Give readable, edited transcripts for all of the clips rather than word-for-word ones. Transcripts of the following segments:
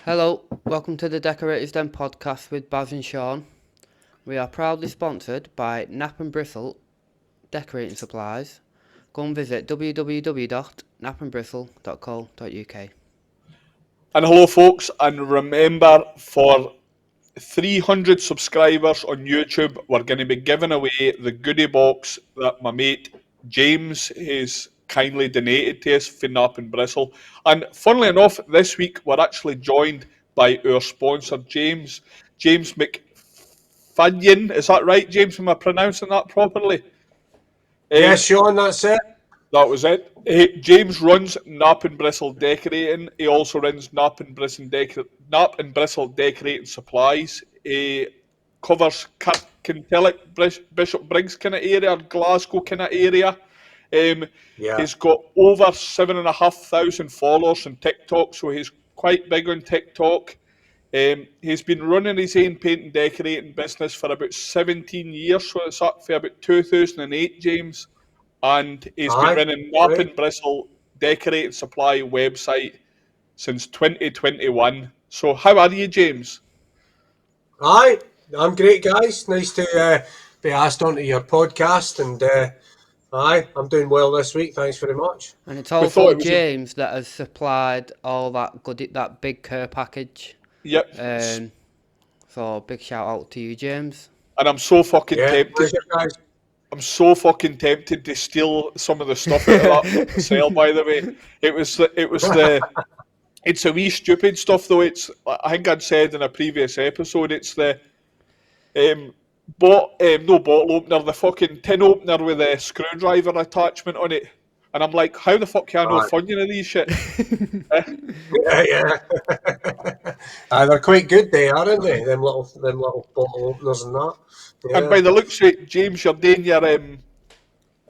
Hello, welcome to the Decorators Den podcast with Baz and Sean. We are proudly sponsored by Nap and Bristle Decorating Supplies. Go and visit www.napandbristle.co.uk. And hello, folks, and remember for 300 subscribers on YouTube, we're going to be giving away the goodie box that my mate James has kindly donated to us for Nap and Bristle. And funnily enough, this week we're actually joined by our sponsor, James McFadyen. Is that right, James? Am I pronouncing that properly? Yeah, Sean, that's it. That was it. James runs Nap and Bristle Decorating. He also runs Nap and Bristle Decorating Supplies. He covers Kintilloch, Bishop Briggs kind of area, Glasgow kind of area. Yeah. He's got over 7,500 followers on TikTok, so he's quite big on TikTok. He's been running his own paint and decorating business for about 17 years, so it's up for about 2008, James. And he's been running Nap great. and Bristle Decorating Supply website since 2021. So how are you, James? Aye, I'm great, guys. Nice to be asked onto your podcast, and I'm doing well this week. Thanks very much. And it's We thought also it was James that has supplied all that big care package. Yep. So big shout out to you, James. And I'm so fucking tempted. Pleasure, guys. I'm so fucking tempted to steal some of the stuff out of that for sale. By the way, it's a wee stupid stuff though. I think I'd said in a previous episode. It's the no bottle opener, the fucking tin opener with a screwdriver attachment on it. And I'm like, how the fuck can I know funding of these shit? Yeah. They're quite good, aren't they? Them little bottle openers and that. Yeah. And by the looks of it, James, you're doing your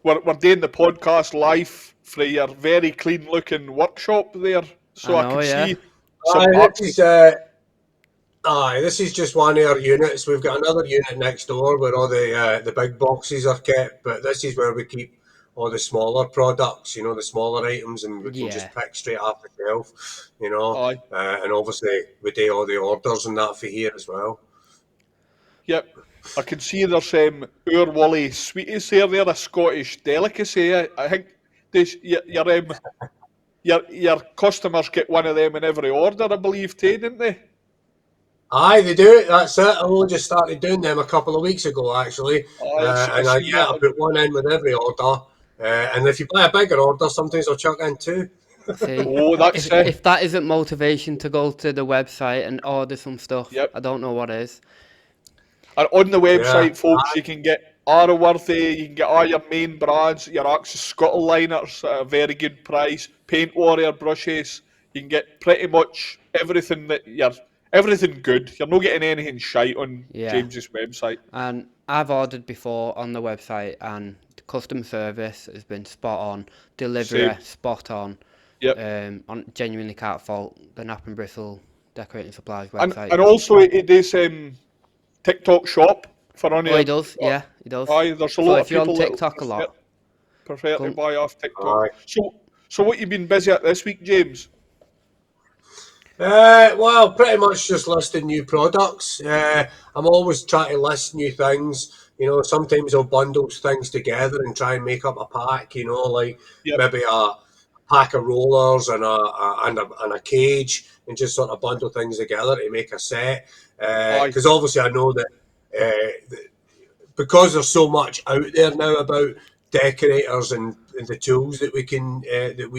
we're doing the podcast live for your very clean looking workshop there, so I can see some this is just one of our units. We've got another unit next door where all the big boxes are kept, but this is where we keep all the smaller products, the smaller items, and we can just pick straight off the shelf, and obviously we do all the orders and that for here as well. Yep. I can see there's Ur Wally sweeties there. They're a Scottish delicacy. I think your customers get one of them in every order, I believe, too, didn't they? Aye, they do. That's it. I only just started doing them a couple of weeks ago, actually. I put one in with every order. And if you buy a bigger order, sometimes I'll chuck in two. See, if that isn't motivation to go to the website and order some stuff, I don't know what is. And on the website, folks, you can get Arrowworthy, you can get all your main brands, your Axis Scuttle liners at a very good price, Paint Warrior brushes. You can get pretty much everything everything good. You're not getting anything shite on James's website. And I've ordered before on the website, and the customer service has been spot on, delivery spot on. Yep. Genuinely can't fault the Nap and Bristle Decorating Supplies website. And also it is TikTok shop for on. Oh, he does. Yeah, he does. There's a lot of people if you're on TikTok a lot, prefer to buy off TikTok. So what you been busy at this week, James? Well, pretty much just listing new products. I'm always trying to list new things. Sometimes I'll bundle things together and try and make up a pack. Maybe a pack of rollers and a cage, and just sort of bundle things together to make a set. Because obviously I know that because there's so much out there now about decorators and the tools that we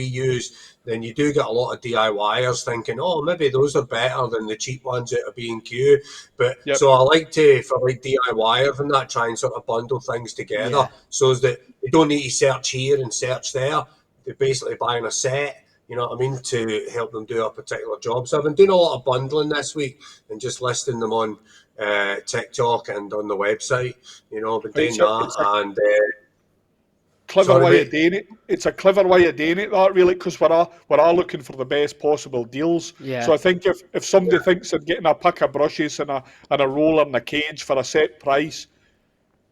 use, then you do get a lot of DIYers thinking, oh, maybe those are better than the cheap ones out of B&Q. But so I like to, for like DIYers and that, try and sort of bundle things together so that they don't need to search here and search there. They're basically buying a set, you know what I mean, to help them do a particular job. So I've been doing a lot of bundling this week and just listing them on TikTok and on the website. I've been doing that. Clever way of doing it. It's a clever way of doing it, that really, because we're all looking for the best possible deals. Yeah. So I think if somebody thinks they're getting a pack of brushes and a roller and a cage for a set price,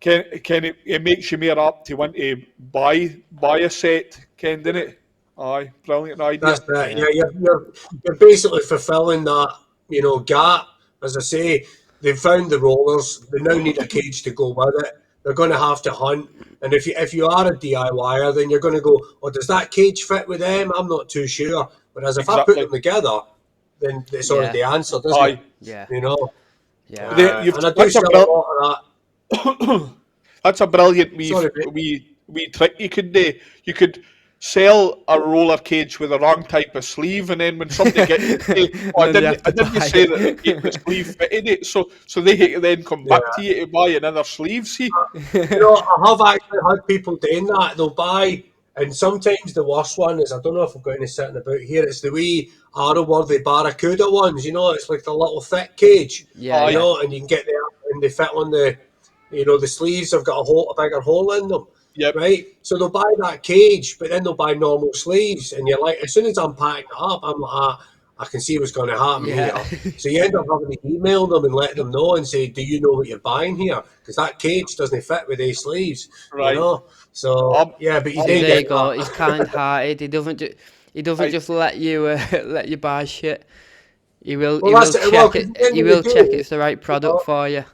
it makes you more apt to want to buy a set, doesn't it? Aye, brilliant idea. That's that. Yeah, you're basically fulfilling that gap. As I say, they've found the rollers. They now need a cage to go with it. They're going to have to hunt. And if you are a DIYer, then you're going to go, oh, does that cage fit with them? I'm not too sure. Whereas if I put Exactly. them together, then it's Yeah. already answered, isn't it? Aye. Yeah. Yeah. And I do sell a lot of that. That's a brilliant Sorry, mate. wee trick you could do. You could sell a roller cage with the wrong type of sleeve, and then when somebody gets it, say, oh, And then you have I to didn't buy say that it. the sleeve fitted it, so they then come Yeah. back to you to buy another sleeve. See, I have actually had people doing that. They'll buy, and sometimes the worst one is, I don't know if I've got any sitting about here, it's the wee Arrowworthy Barracuda ones, it's like the little thick cage, Yeah, yeah. and you can get there and they fit on the sleeves have got a bigger hole in them, yep, right? So they'll buy that cage, but then they'll buy normal sleeves, and you're like, as soon as I'm packing it up, I'm like, I can see what's going to happen Yeah. here. So you end up having to email them and let them know and say, do you know what you're buying here? Because that cage doesn't fit with these sleeves, right. So, yeah, but you See, do there you get go. that. He's kind-hearted. He doesn't I, just let you let you buy shit. He will Well, check that's it. Well, 'cause it. at the end He of the will check day, it's the right you product know, for you.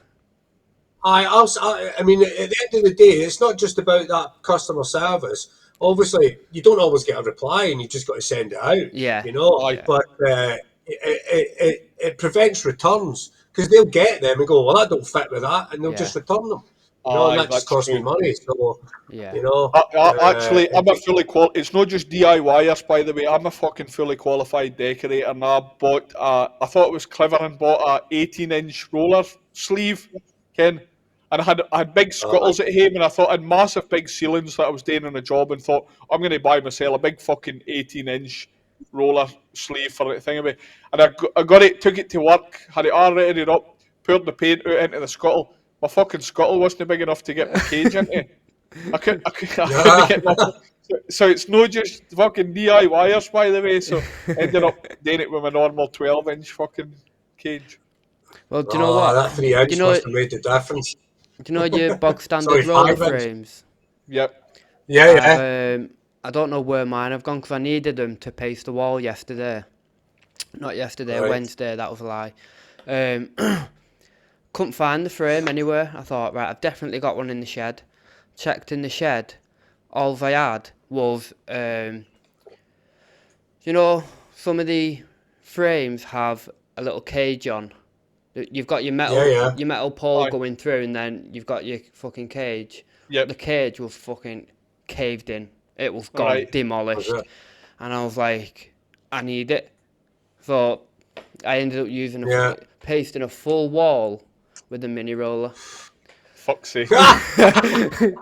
I mean, at the end of the day, it's not just about that customer service. Obviously, you don't always get a reply, and you just got to send it out, Yeah. I, Yeah. But it prevents returns because they'll get them and go, well, that don't fit with that, and they'll Yeah. just return them, and aye, that just that's costs me true. money. So, Yeah. you know, Actually, I'm a fully It's not just DIYers, by the way. I'm a fucking fully qualified decorator, and I bought. I thought it was clever and bought a 18-inch roller sleeve, Ken. And I had big scuttles at home, and I thought I had massive big ceilings that I was doing on a job, and thought I'm going to buy myself a big fucking 18-inch roller sleeve for the thing of it. And I got it, took it to work, had it all readied up, poured the paint out into the scuttle. My fucking scuttle wasn't big enough to get my cage into. I couldn't yeah. get my. So it's not just fucking DIYers, by the way. So I ended up doing it with my normal 12-inch fucking cage. Well, do you know what? That 3 inch must have made the difference. Do you know your bog standard Sorry, roller 5 inch. frames? Yep. Yeah, I've yeah. I don't know where mine have gone because I needed them to paste the wall yesterday. Not yesterday, Right. Wednesday. That was a lie. Um, couldn't find the frame anywhere. I thought, right, I've definitely got one in the shed. Checked in the shed. All I had was, some of the frames have a little cage on. You've got your Yeah, yeah. metal pole Aye. going through, and then you've got your fucking cage. Yep. The cage was fucking caved in. It was gone, Right. Was demolished. it? And I was like, I need it. So I ended up using Yeah. pasting a full wall with a mini roller Fuck's sake. because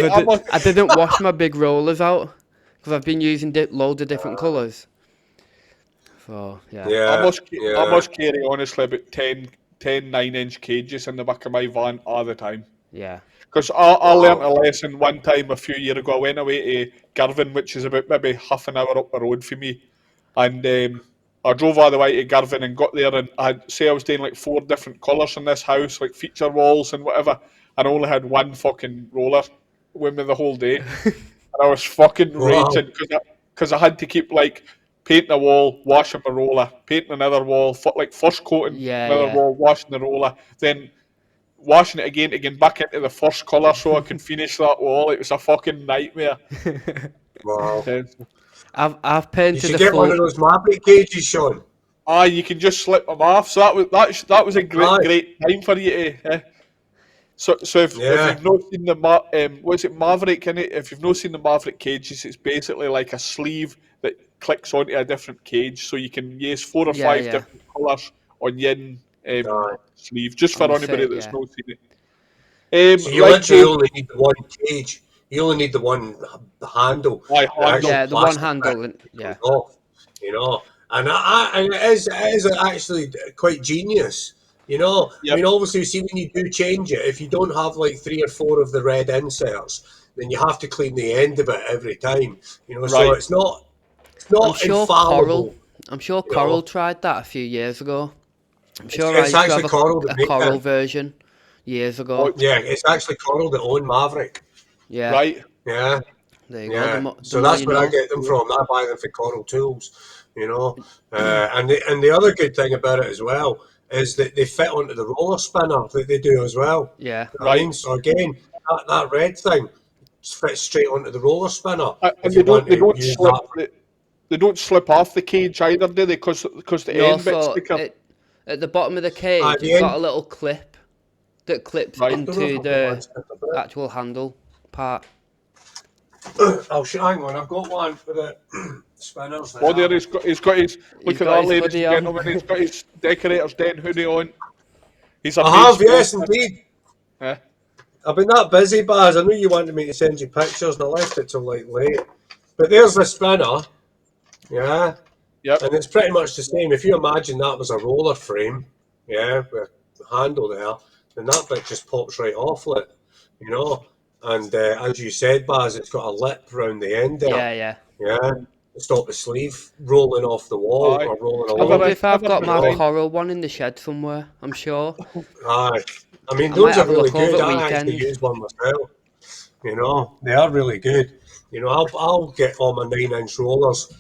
Hey, I didn't wash my big rollers out because I've been using loads of different colours. So yeah, Yeah, I yeah. must carry honestly about 10 9-inch cages in the back of my van all the time. yeah, Because I learnt a Wow. lesson one time a few years ago. I went away to Girvan, which is about maybe half an hour up the road for me. And I drove all the way to Girvan and got there, and I was doing like 4 different colours in this house, like feature walls and whatever, and I only had one fucking roller with me the whole day. And I was fucking Wow. raging because I had to keep like painting a wall, washing my roller, painting another wall, like first coating yeah, another yeah. wall, washing the roller, then washing it again to get back into the first colour so I could finish that wall. It was a fucking nightmare. Wow. I've You painted should a get one of full. those Maverick cages, Sean. You can just slip them off. So that was a Aye. great time for you to. So if Yeah. you've not seen the what is it, Maverick, in it? If you've not seen the Maverick cages, it's basically like a sleeve that clicks onto a different cage, so you can use 4 or 5 Yeah, yeah. different colours on one Aye. sleeve, just On for the anybody set, that's yeah. not seen it. So you Like literally James, only need the one cage. You only need the one handle. I The handle. actual Yeah, the one plastic bit handle. comes Yeah, off. And it is actually quite genius. I Yep, mean, obviously, see when you do change it, if you don't have like 3 or 4 of the red inserts, then you have to clean the end of it every time. So right. I'm it's not sure Coral. infallible. I'm sure You Coral know, tried that a few years ago. I'm it's, sure I it's used to have actually Coral that a make Coral them. version years ago. Oh, Yeah, it's actually Coral that own Maverick. Yeah, right. Yeah. there you go. Yeah, The so more that's you where I know. get them from. I buy them for Coral Tools. you know. And the other good thing about it as well is that they fit onto the roller spinner that they do as well. Yeah. You know what I mean? So again, that red thing fits straight onto the roller spinner if And you want to use that. they don't slip off the cage either, do they? Because the No, end bit's so thicker. at the bottom of the cage, The it's got end, a little clip that clips Right. I don't know if into I've got one the stuck about it. actual handle part. Oh, hang on, I've got one for the spinners Oh, there there. he's got his. He's Look at got that, his ladies and hoodie on. gentlemen. He's got his Decorators Den hoodie on. He's a I have, baseball. yes, indeed. Eh? I've been that busy, Baz. I knew you wanted me to send you pictures, and I left it till like late. But there's the spinner, yeah, Yep. and it's pretty much the same. If you imagine that was a roller frame, yeah, with a handle there, then that bit just pops right off it, you know. And as you said, Baz, it's got a lip round the end there, Yeah, yeah. yeah, to stop the sleeve rolling off the wall Aye. or rolling I along, wonder if I've Ever got my designed. coral one in the shed somewhere. I'm sure. Aye. I mean, I might those are have a really look over good. at I actually weekend. use one myself. You know, they are really good. You know, I'll get all my 9-inch rollers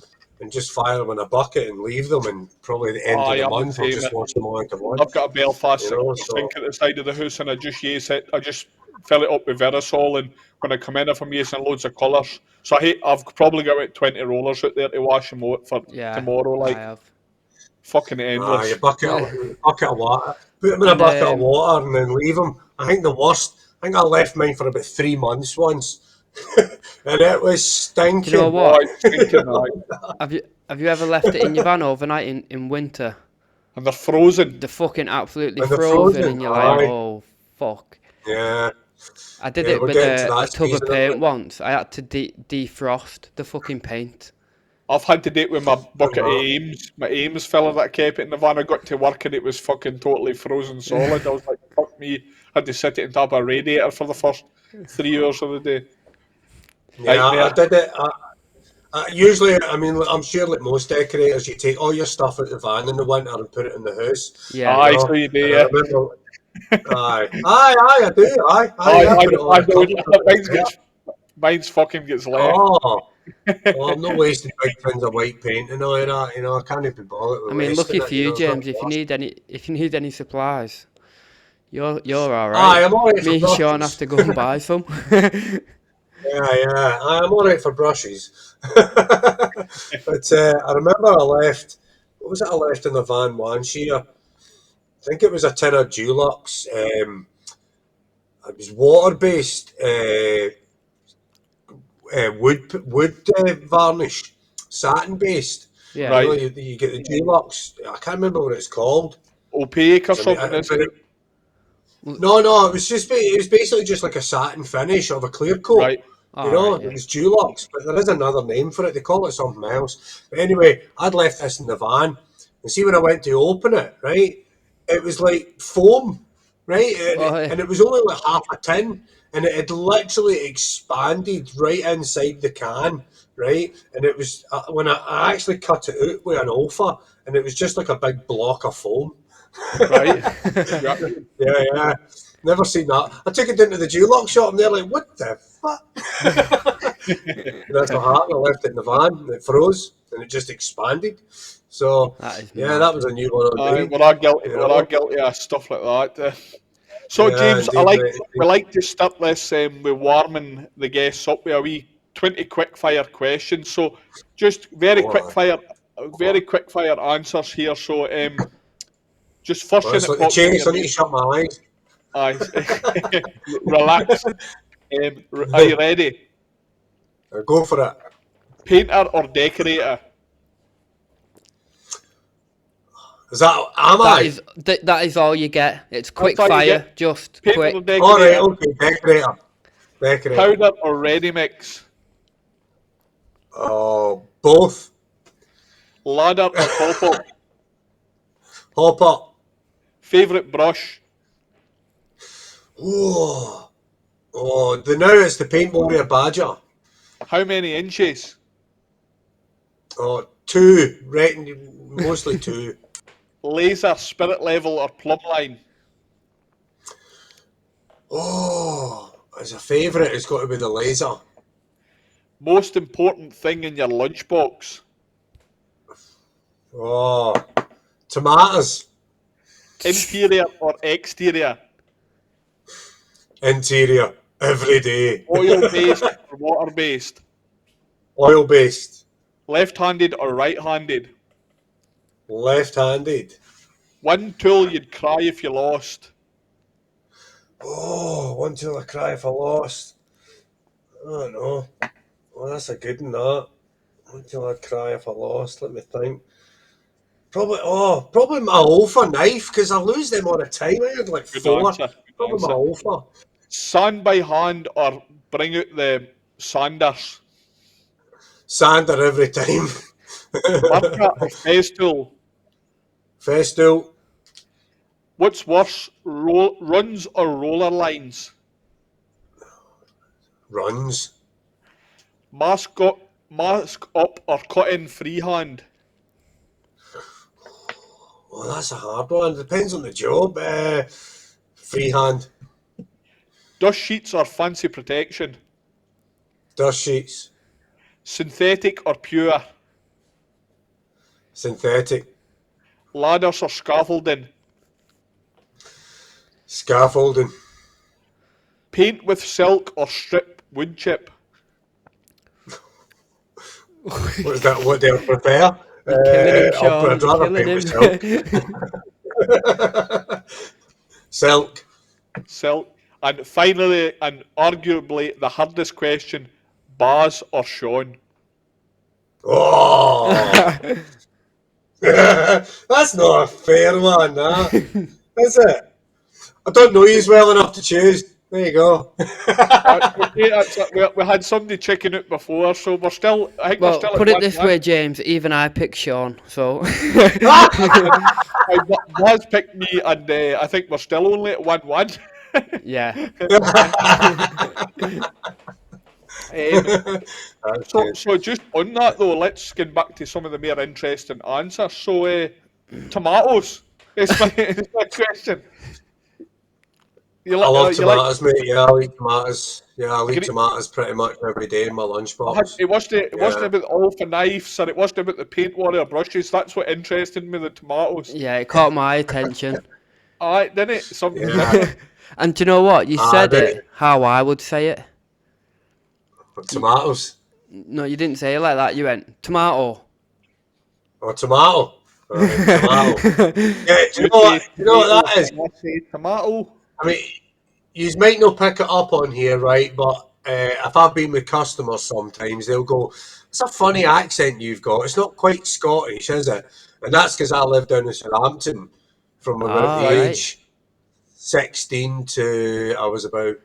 and just fire them in a bucket and leave them, and probably the end of Aye, the I'm the month I'll same. just wash them all into I've once. got a Belfast You know, sink so at the side of the house, and I just use it. I just fill it up with Verisol, and when I come in, if I'm using loads of colours, so I've probably got about 20 rollers out there to wash them out for Yeah, tomorrow. I Like have. fucking endless. your bucket of water, put them in a And bucket of water and then leave them. I think the worst. I think I left mine for about 3 months once, and it was do you know stinking. Oh, what? it's stinking, aye. Have you ever left it in your van overnight in winter? And they're frozen. They're fucking absolutely And they're frozen, frozen. and you're like, Aye, oh fuck. yeah, I did yeah. it We're with getting to a that tub of season, aren't we? paint once. I had to defrost the fucking paint. I've had to date with my bucket of Uh, Ames, my Ames filler that I kept it in the van. I got to work and it was fucking totally frozen solid. I was like, fuck me. Had to sit it on top of a radiator for the first 3 hours of the day. Yeah, I Nightmare. did it. Usually, I mean, I'm sure like most decorators, you take all your stuff out the van in the winter and put it in the house, Yeah. you Aye, so know. you do, And I yeah. remember, I do, yeah, I put it on I a know cover, put it mine's there. gets mine's fucking gets left. Oh, well, I'm not wasting big tins of white paint and all of that, you know. I can't even bother I with mean, wasting lucky it, for you you, know. It's not James. If you worth. need any supplies, you're all Aye, right. I'm alright for Me and Sean have brushes. to go and buy some. Yeah, I'm alright for brushes. But I remember I left. What was it I left in the van once year? I think it was a tin of Dulux. It was water based wood varnish, satin based. Yeah. You know, Right. you get the Dulux. I can't remember what it's called. Opaque or 'Cause I mean, something, isn't but it? no, it was basically just like a satin finish of a clear coat. Right. You All know, right. it Yeah. was Dulux, but there is another name for it. They call it something else. But anyway, I'd left this in the van, and see when I went to open it, right, it was like foam, right, Oh, yeah. and it was only like half a tin, and it had literally expanded right inside the can, right, and it was when I actually cut it out with an alpha, and it was just like a big block of foam. Right. Yeah. Yeah. Never seen that. I took it into the Dulux shop and they're like, what the fuck? And that's what happened. I left it in the van and it froze and it just expanded. So, That is yeah, that mad. was a new one on Aye, me. we're all guilty. You We're all know? guilty of stuff like that. So, Yeah, James, indeed, mate. we Indeed. like to start this with warming the guests up with a wee 20 quick fire questions. So, just Go on. Go very on. quick fire answers here. So, just first Well, thing it's that like the pops in chase. your I need head. to shut my eyes. Aye, relax. Are you ready? Go for it. Painter or decorator? Am That I? is that is all you get. It's That's quick all you get. fire, just Painter or quick. All right, decorator? okay, decorator. Decorator. Powder or ready mix? Oh, both. Ladder or hop up? Hop up. Favorite brush? Oh, now it's the Paint Warrior Badger. How many inches? Oh, two, right, mostly two. Laser, spirit level, or plumb line? Oh, as a favourite, it's got to be the laser. Most important thing in your lunchbox? Oh, tomatoes. Interior or exterior? Interior. Every day. Oil-based or water-based? Oil-based. Left-handed or right-handed? Left-handed. One tool you'd cry if you lost? Oh, one till I cry if I lost. I don't know. Oh, that's a good one, that. One till I'd cry if I lost. Let me think. Probably my Alpha knife, because I lose them all the time. I had like Good 4. answer. Good Probably my answer. Alpha. Sand by hand or bring out the sanders? Sander every time. Marker or Festool? Festool. What's worse, runs or roller lines? Runs. Mask up or cut in freehand? Oh, that's a hard one. Depends on the job. Freehand. Dust sheets or fancy protection? Dust sheets. Synthetic or pure? Synthetic. Ladders or scaffolding? Scaffolding. Paint with silk or strip wood chip? What is that? What do I prefer? You're killing him, Sean. I'd You're rather killing paint him. with silk. Silk. Silk. And finally, and arguably the hardest question, Baz or Sean? Oh, that's not a fair one, that. Is it? I don't know you well enough to choose. There you go. Okay, we had somebody checking out before, so I think we're Well, still at put it this 1-1. way, James. Even I picked Sean, so. Baz picked me, and I think we're still only at 1-1. Yeah. That's So, good. so just on that though, let's get back to some of the more interesting answers. So, tomatoes is is my question. I love You like? tomatoes, mate. Yeah, I eat tomatoes. Yeah, I eat Agree, tomatoes pretty much every day in my lunchbox. it wasn't Yeah. about all for knives, or it wasn't about the paint warrior brushes. That's what interested me, the tomatoes. Yeah, it caught my attention. Aye, didn't it? Something Yeah. different. And do you know what? You said it how I would say it. Tomatoes. No, you didn't say it like that. You went, tomato. Or tomato. Right, tomato. Yeah, do you You know say what? You know what tomato, that is? and I say tomato. I mean, you might not pick it up on here, right? But if I've been with customers sometimes, they'll go, "It's a funny accent you've got. It's not quite Scottish, is it?" And that's because I lived down in Southampton from about the All right. age 16 to I was about,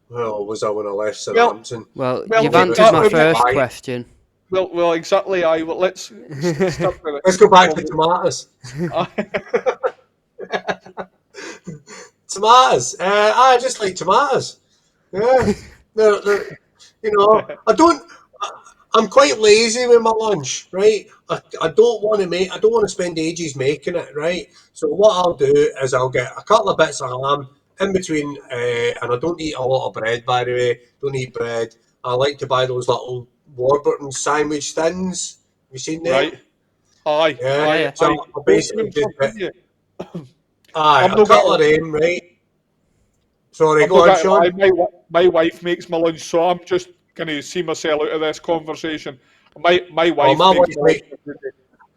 well, was I when I left Well, Southampton? Well, well, you've Probably about answered my we might, first 25. question. well, exactly. Well, let's start with it. Let's go back to tomatoes. Tomatoes. I just like tomatoes. Yeah. You know, I don't. I'm quite lazy with my lunch, right? I don't want to make. I don't want to spend ages making it, right? So what I'll do is I'll get a couple of bits of ham in between, and I don't eat a lot of bread, by the way. Don't eat bread. I like to buy those little Warburton sandwich thins. Have you seen them? Right. Aye, Yeah. Yeah, aye, yeah. So aye. I Toasting basically and just stuff, didn't you? aye I'm a not couple of gonna, them, right? Sorry, I'm go not on, gonna lie. Sean. My wife makes my lunch, so I'm just gonna see myself out of this conversation. My Oh, wife makes my lunch.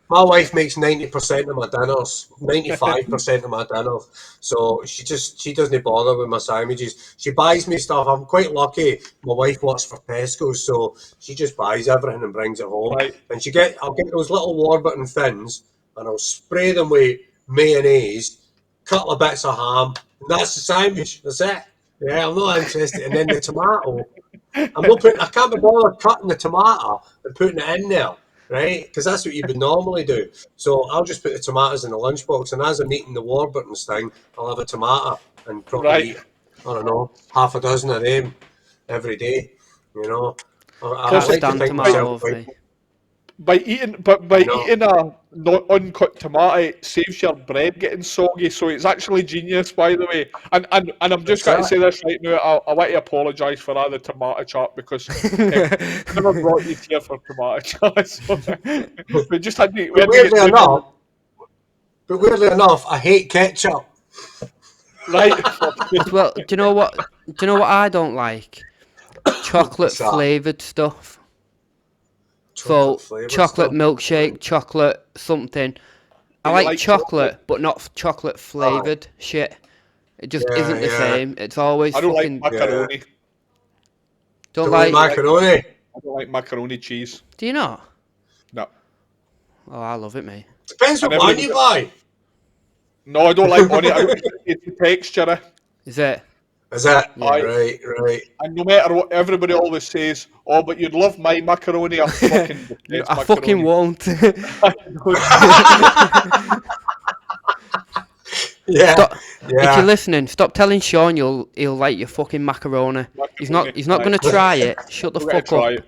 my wife makes 90% of my dinners, 95% of my dinners. So she doesn't bother with my sandwiches. She buys me stuff. I'm quite lucky. My wife works for Tesco, so she just buys everything and brings it home. Right. And I'll get those little Warburton thins, and I'll spray them with mayonnaise, couple of bits of ham, and that's the sandwich. That's it. Yeah, I'm not interested. And then the tomato. I can't be bothered cutting the tomato and putting it in there, right? Because that's what you would normally do. So I'll just put the tomatoes in the lunchbox, and as I'm eating the Warburton's thing, I'll have a tomato and probably Right. eat, I don't know, half a dozen of them every day. You know, I Can't like to stand think myself tomatoes, quite. me. by eating a not uncut tomato, it saves your bread getting soggy. So it's actually genius, by the way. And I'm just going to say this right now. I want to apologise for all the tomato chat because I never brought you here for tomato chat. So we just had to, we But had to get weirdly enough, I hate ketchup. right. Well, do you know what? Do you know what I don't like? Chocolate flavoured stuff. So chocolate milkshake, chocolate something. I like chocolate, but not chocolate flavoured shit. It just isn't the same. It's always I don't fucking. like macaroni. Yeah. Don't like macaroni. I don't like macaroni cheese. Do you not? No. Oh, I love it, mate. Depends what one you buy. No, I don't like on it. It's the texture. Is it? Is that Yeah. right? And no matter what, everybody always says, "Oh, but you'd love my macaroni." I fucking detest I fucking won't. Yeah. If you're listening, stop telling Sean he'll like your fucking macaroni. He's not gonna try it. Shut the fuck up. It.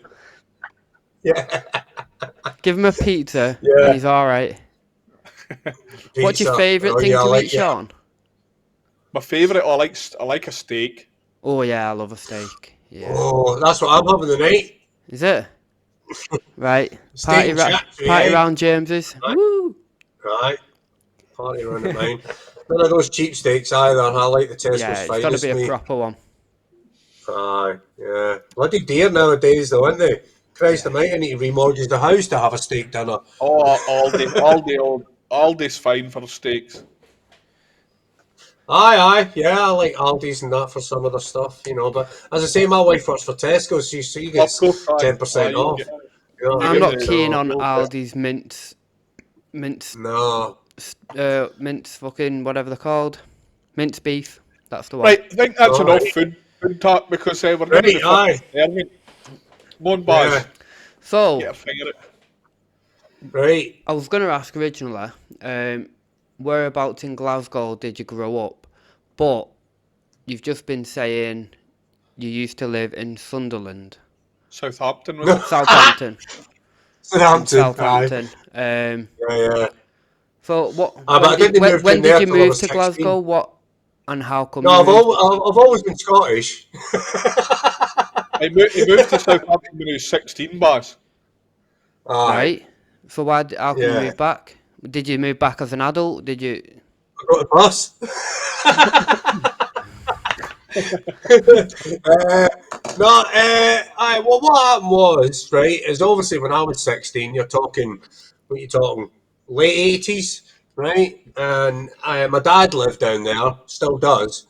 Yeah. Give him a pizza Yeah. and he's alright. What's your favourite thing to eat, Sean? My favourite, I like a steak. Oh yeah, I love a steak. Yeah. Oh, that's what I'm having tonight. Is it? Right. Party round James's. Right. Woo! Right. Party round at mine. None of those cheap steaks either. I like the Tesco's Yeah, it's finest. got to be a proper one. Aye, yeah. Bloody dear nowadays, though, aren't they? Christ almighty, I need to remortgage the house to have a steak dinner. Oh, Aldi's fine for steaks. Aye, yeah, I like Aldi's and that for some of the stuff, you know. But as I say, my wife works for Tesco's, so she gets 10% off. I'm not keen on Aldi's mince. No. Mince fucking whatever they're called. Mince beef. That's the one. Right, I think that's enough food talk because we're going to be fucking Come on, Baz. Yeah. So, get a finger it. Right. I was going to ask originally, whereabouts in Glasgow did you grow up? But you've just been saying you used to live in Sunderland. Southampton, was it? Southampton. Southampton. Yeah. So what? When did you move to Glasgow? What and how come? No, I've always been Scottish. He moved to Southampton when he was 16, Baz. Right. So how come you moved back? Did you move back as an adult? Did you? I got a bus. What happened was, right, is obviously when I was 16, you're talking late 80s, right? And my dad lived down there, still does.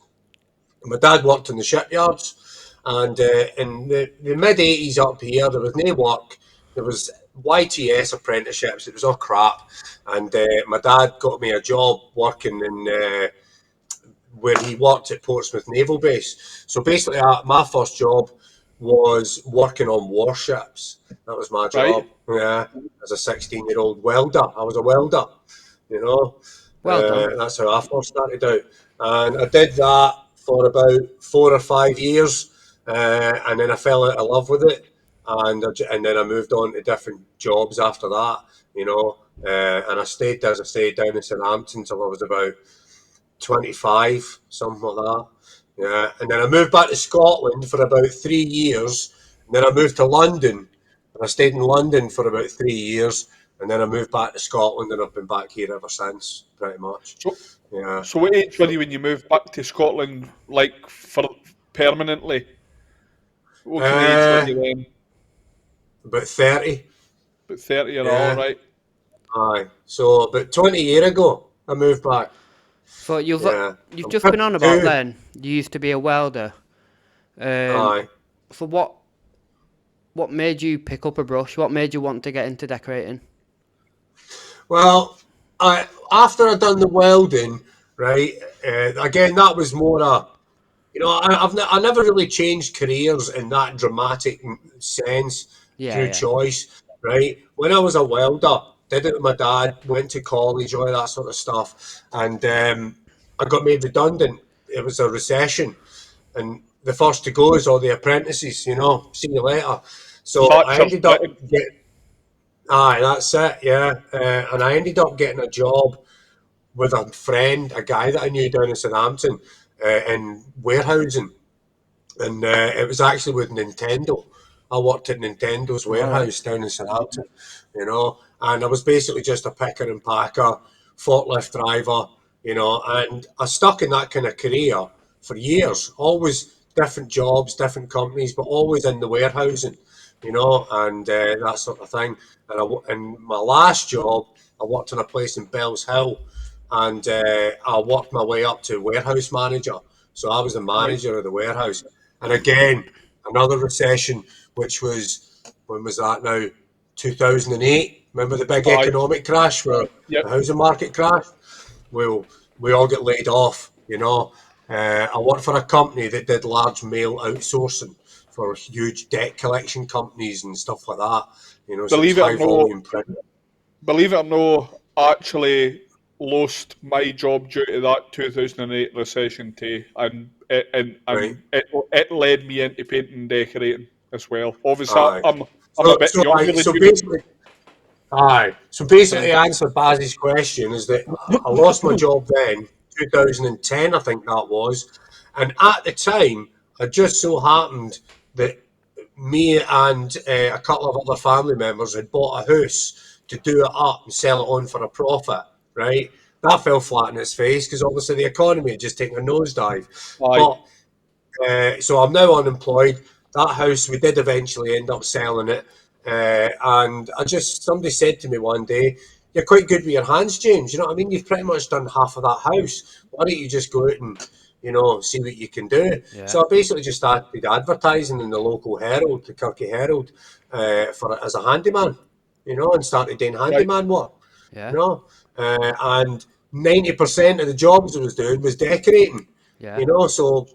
My dad worked in the shipyards, and in the mid 80s up here, there was no work. There was YTS apprenticeships. It was all crap. And my dad got me a job working in where he worked at Portsmouth Naval Base. So basically, my first job was working on warships. That was my job. Right. Yeah, as a 16-year-old welder. I was a welder, you know. Well done. That's how I first started out. And I did that for about 4 or 5 years. And then I fell out of love with it. And then I moved on to different jobs after that, you know. And I stayed, as I say, down in Southampton until I was about 25, something like that. Yeah. And then I moved back to Scotland for about 3 years. And then I moved to London. And I stayed in London for about 3 years. And then I moved back to Scotland, and I've been back here ever since, pretty much. So what age were you when you moved back to Scotland, like, for permanently? What kind of age were you then? About 30. About 30 year old, right? Aye. So about 20 years ago, I moved back. So you've just been on about then. You used to be a welder. Aye. So what made you pick up a brush? What made you want to get into decorating? Well, after I'd done the welding, right, again, that was more I never really changed careers in that dramatic sense through choice, right? When I was a welder, did it with my dad, went to college, all that sort of stuff, and I got made redundant. It was a recession, and the first to go is all the apprentices, you know, see you later. So I ended up Aye, that's it, yeah. And I ended up getting a job with a friend, a guy that I knew down in Southampton, in warehousing. And it was actually with Nintendo. I worked at Nintendo's All right. warehouse down in Southampton, and I was basically just a picker and packer, forklift driver, and I stuck in that kind of career for years, always different jobs, different companies, but always in the warehousing, and that sort of thing. And my last job, I worked in a place in Bells Hill, and I worked my way up to warehouse manager. So I was the Right. manager of the warehouse. And again, another recession, which was, when was that now? 2008. Remember the big Aye. economic crash where Yep. the housing market crashed? Well, we all get laid off, I worked for a company that did large mail outsourcing for huge debt collection companies and stuff like that. So it was Believe it or high not, volume print. I actually lost my job due to that 2008 recession too, and Right. it led me into painting and decorating as well. Obviously, Aye. I'm a So, bit so, younger like, than so you. basically, Aye. So Uh, basically, answer Baz's question is that I lost my job then, 2010, I think that was. And at the time, it just so happened that me and a couple of other family members had bought a house to do it up and sell it on for a profit, right? That fell flat in its face because obviously the economy had just taken a nosedive. Aye, But so I'm now unemployed. That house, we did eventually end up selling it. And somebody said to me one day, "You're quite good with your hands, James. You know what I mean? You've pretty much done half of that house. Why don't you just go out and, see what you can do?" Yeah. So I basically just started advertising in the local Herald, the Kirky Herald, as a handyman, and started doing right. handyman work, Yeah. you know. And 90% of the jobs I was doing was decorating, Yeah. so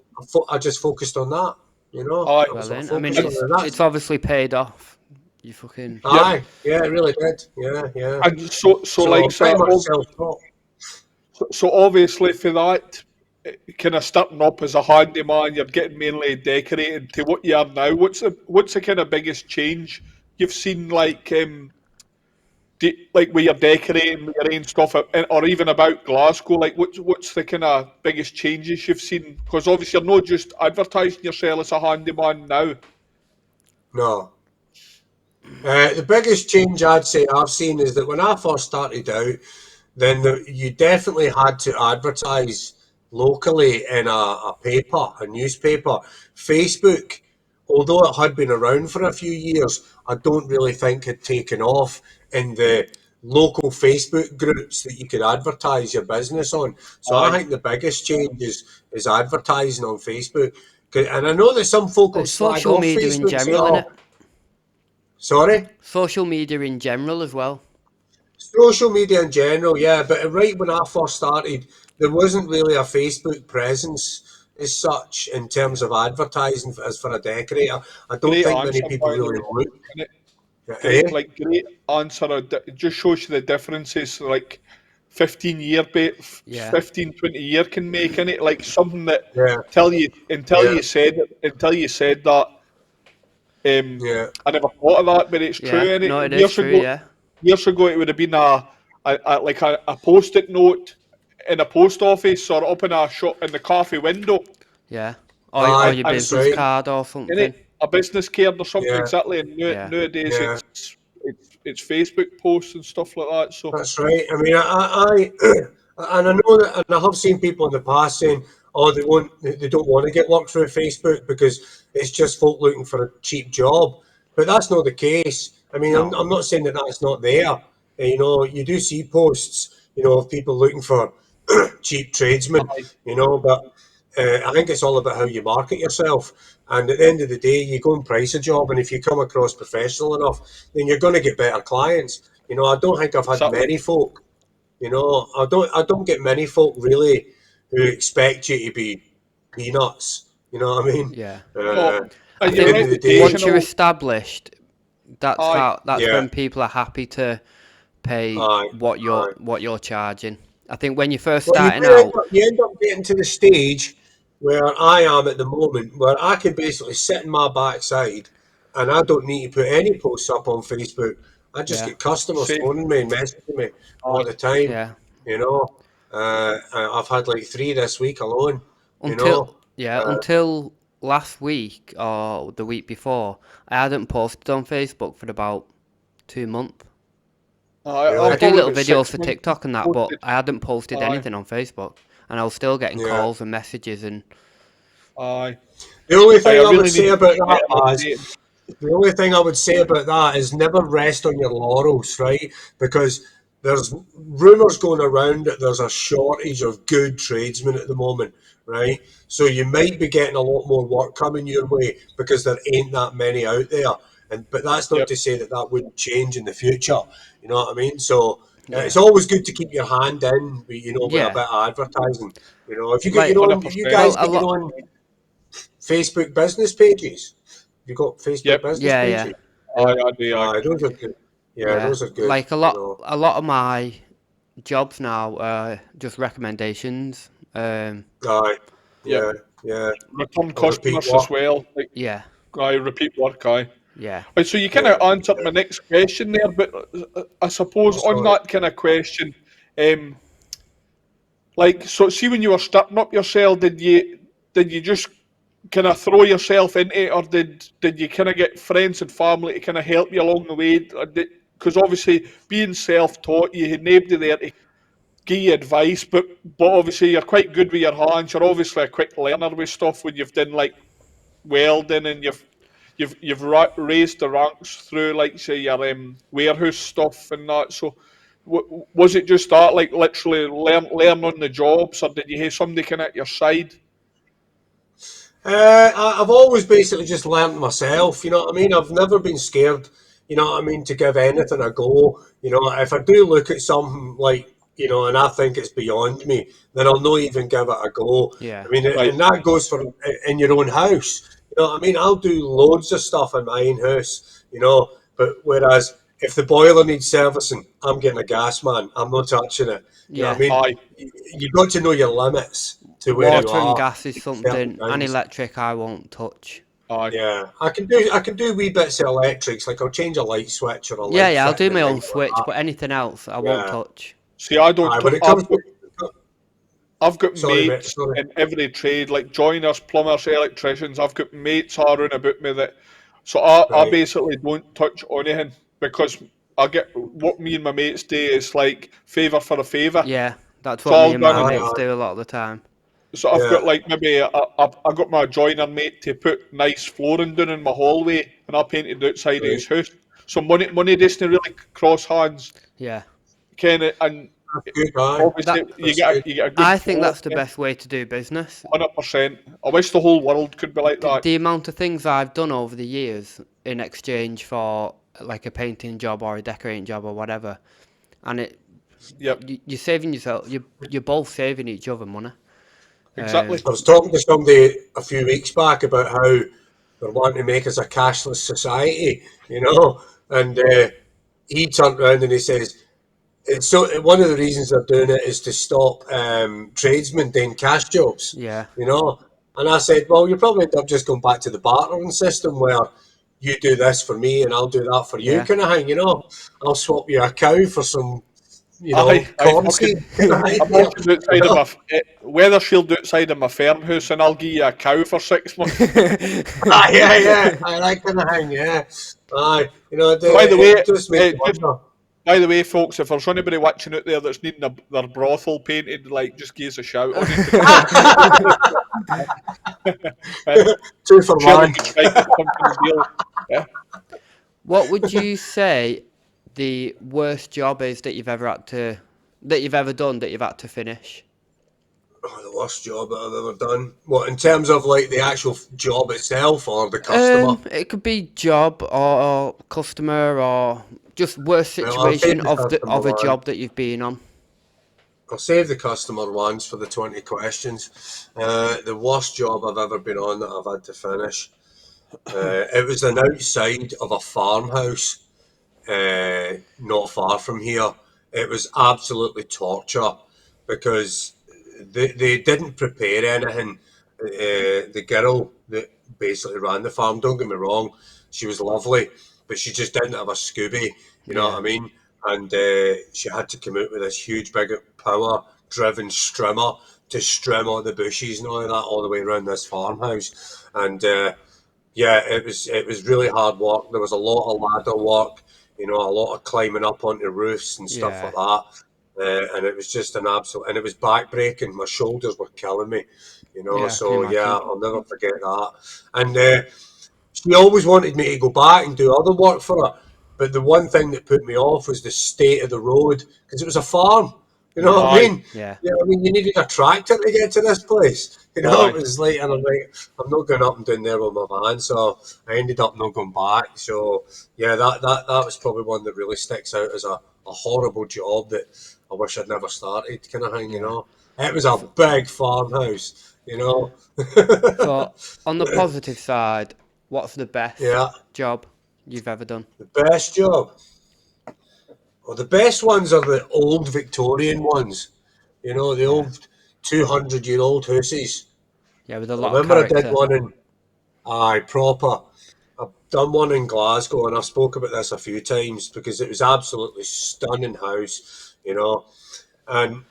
I just focused on that. Aye, I Well sort of then, I mean, focused on and it. it's obviously paid off. You fucking yep. Aye, yeah, it really did. Yeah, yeah. And so So like I'm pretty so, much self-taught. so obviously for that kind of starting up as a handyman, you're getting mainly decorated to what you are now. What's the kind of biggest change you've seen, like like where you're decorating with your own stuff, or even about Glasgow? Like what's the kind of biggest changes you've seen? Because obviously you're not just advertising yourself as a handyman now. No. The biggest change I'd say I've seen is that when I first started out, then you definitely had to advertise locally in a paper, a newspaper. Facebook, although it had been around for a few years, I don't really think had taken off in the local Facebook groups that you could advertise your business on. So I Aye, think the biggest change is advertising on Facebook. And I know that some folk will it's slag social off media in Facebook and say, general, innit? "Oh, sorry." Social media in general as well. Social media in general, yeah, but right when I first started, there wasn't really a Facebook presence as such in terms Yeah. of advertising as for a decorator. I don't great think many answer people by the really way. look. Great, Eh? like great answer. It just shows you the differences like Yeah. 15, 20 year can make in it. Like something that Yeah, tell you until yeah, you said it, until you said that. yeah, I never thought of that, but it's true. Yeah. And No, it is true. Yeah. years ago, it would have been like a post-it note in a post office or up in a shop in the cafe window, Yeah. Or aye, your and that's business right. card or in it something. a business card or something Yeah, exactly. And Yeah. nowadays, yeah. it's Facebook posts and stuff like that. So. That's right. I mean, and I know that, and I have seen people in the past saying, "Oh, they don't want to get work through Facebook because it's just folk looking for a cheap job." But that's not the case. I mean, I'm, No. I'm not saying that that's not there. You do see posts, of people looking for cheap tradesmen, Aye. but I think it's all about how you market yourself. And at the end of the day, you go and price a job, and if you come across professional enough, then you're going to get better clients. I don't think I've had Exactly. many folk. I don't get many folk really who expect you to be peanuts. You know what I mean? Yeah. Uh, No, I at the your end think of the day, once you're reputational. established, Aye, that's yeah, when people are happy to pay aye, aye. what you're charging. I think when you're first Well, starting out, you end up getting to the stage where I am at the moment, where I can basically sit in my backside, and I don't need to put any posts up on Facebook. I just get customers phoning me and messaging me all the time. Yeah. You know, I've had like 3 this week alone. Until last week or the week before, I hadn't posted on Facebook for about 2 months. Really? I do little videos 6 for months TikTok and that, posted. but I hadn't posted anything on Facebook, and I was still getting calls and messages and. Aye. The only thing I I would really need say to about get that, better Baz, updated. the only thing I would say about that is never rest on your laurels, right? Because there's rumours going around that there's a shortage of good tradesmen at the moment, right? So you might be getting a lot more work coming your way because there ain't that many out there. But that's not Yep. to say that that wouldn't change in the future. You know what I mean? So Yeah. it's always good to keep your hand in, with a bit of advertising. If you got Like, your own, 100%. if you guys a get your lot. own Facebook business pages. You got Facebook Yep. business Yeah, yeah, pages? Aye, Yeah. I do. Aye. Those are good. Yeah, yeah. those are good. Like a lot of my jobs now are just recommendations. Aye. Yep. Yeah, yeah. Return Or repeat customers as work. well. Like, Yeah, aye, repeat work. Aye. yeah, Right, so you kind of Yeah. answered my next question there, but I suppose Oh, on sorry. that kind of question, um, like, so see when you were starting up yourself, did you just kind of throw yourself into it, or did you kind of get friends and family to kind of help you along the way? Because obviously being self-taught, you had nobody there to give you advice, but obviously you're quite good with your hands. You're obviously a quick learner with stuff when you've done like welding and you've raised the ranks through like say your warehouse stuff and that. So was it just that like literally learn on the jobs, or did you have somebody kind of at your side? I've always basically just learnt myself, you know what I mean? I've never been scared, you know what I mean, to give anything a go. If I do look at something like, and I think it's beyond me, then I'll not even give it a go. yeah, I mean, Right. and that goes for in your own house. You know what I mean? I'll do loads of stuff in my own house, but whereas if the boiler needs servicing, I'm getting a gas man. I'm not touching it. You know what yeah. I mean? Aye. You've got to know your limits to where you Water and are gas is at certain something, and times. electric I won't touch. Aye. Yeah, I can do wee bits of electrics, like I'll change a light switch or a Yeah, light yeah. I'll fitting do and my own things like switch, that. but anything else I won't Yeah. touch. See, I don't. Aye, when it I've comes got to I've got sorry, mate, mates sorry. in every trade, like joiners, plumbers, electricians. I've got mates around about me that, so I Right. basically don't touch anything because I get what me and my mates do is like favour for a favour. Yeah, that's So what me I'll and go in my and Aye, mates aye. do a lot of the time. so I've got Yeah. like maybe I got my joiner mate to put nice flooring down in my hallway, and I painted the outside of Right. his house. So money doesn't really cross hands, Yeah, kind of, and That's good, aye. obviously that you That's get good. a good I think flow. that's the best way to do business. 100%. I wish the whole world could be like that. The amount of things I've done over the years in exchange for like a painting job or a decorating job or whatever, and Yep, you're saving yourself. You're both saving each other money. exactly. I was talking to somebody a few weeks back about how they're wanting to make us a cashless society, and he turned around and he says, so one of the reasons they're doing it is to stop tradesmen doing cash jobs, Yeah, you know. And I said, well, you probably end up just going back to the bartering system where you do this for me and I'll do that for you, yeah. kind of thing. I'll swap you a cow for some, I corn fucking, seed, kind of I'm idea. walking outside of my weather shield outside of my farmhouse, and I'll give you a cow for 6 months. Yeah, I like kind of thing, yeah. Aye, By the way, it just makes you just wonder. by the way, folks, if there's anybody watching out there that's needing their brothel painted, like just give us a shout on Instagram. Two for Surely one. we could find us something to deal. Yeah. What would you say the worst job is that you've ever done that you've had to finish? Oh, the worst job that I've ever done. What, in terms of like the actual job itself or the customer? It could be job or customer or just worst Well, I'll situation save the of customer of a one. job that you've been on. I'll save the customer ones for the 20 questions. The worst job I've ever been on that I've had to finish. It was an outside of a farmhouse, not far from here. It was absolutely torture because they didn't prepare anything. The girl that basically ran the farm, don't get me wrong, she was lovely, but she just didn't have a Scooby. You know what I mean? And she had to come out with this huge, big, power-driven strimmer to strim all the bushes and all of that all the way around this farmhouse. And yeah, it was really hard work. There was a lot of ladder work, you know, a lot of climbing up onto roofs and stuff like that. And it was just an absolute, and it was backbreaking. My shoulders were killing me, you know. Yeah, I can So yeah, imagine. I'll never forget that. And she always wanted me to go back and do other work for her. But the one thing that put me off was the state of the road, because it was a farm. You know what I Aye. mean? Yeah, I mean, you needed a tractor to get to this place. You know, it Aye. was like, and I'm like, I'm not going up and down there with my van, so I ended up not going back. So yeah, that was probably one that really sticks out as a horrible job that I wish I'd never started, kind of thing. You Yeah. know, it was a big farmhouse. You know. So, on the positive side, what's the best Yeah, job you've ever done? the best job. Well, the best ones are the old Victorian ones. You know, the Yeah. old 200-year-old houses. Yeah, with a I lot of remember I did character. one in, aye, proper. I've done one in Glasgow, and I've spoke about this a few times because it was absolutely stunning house, you know. And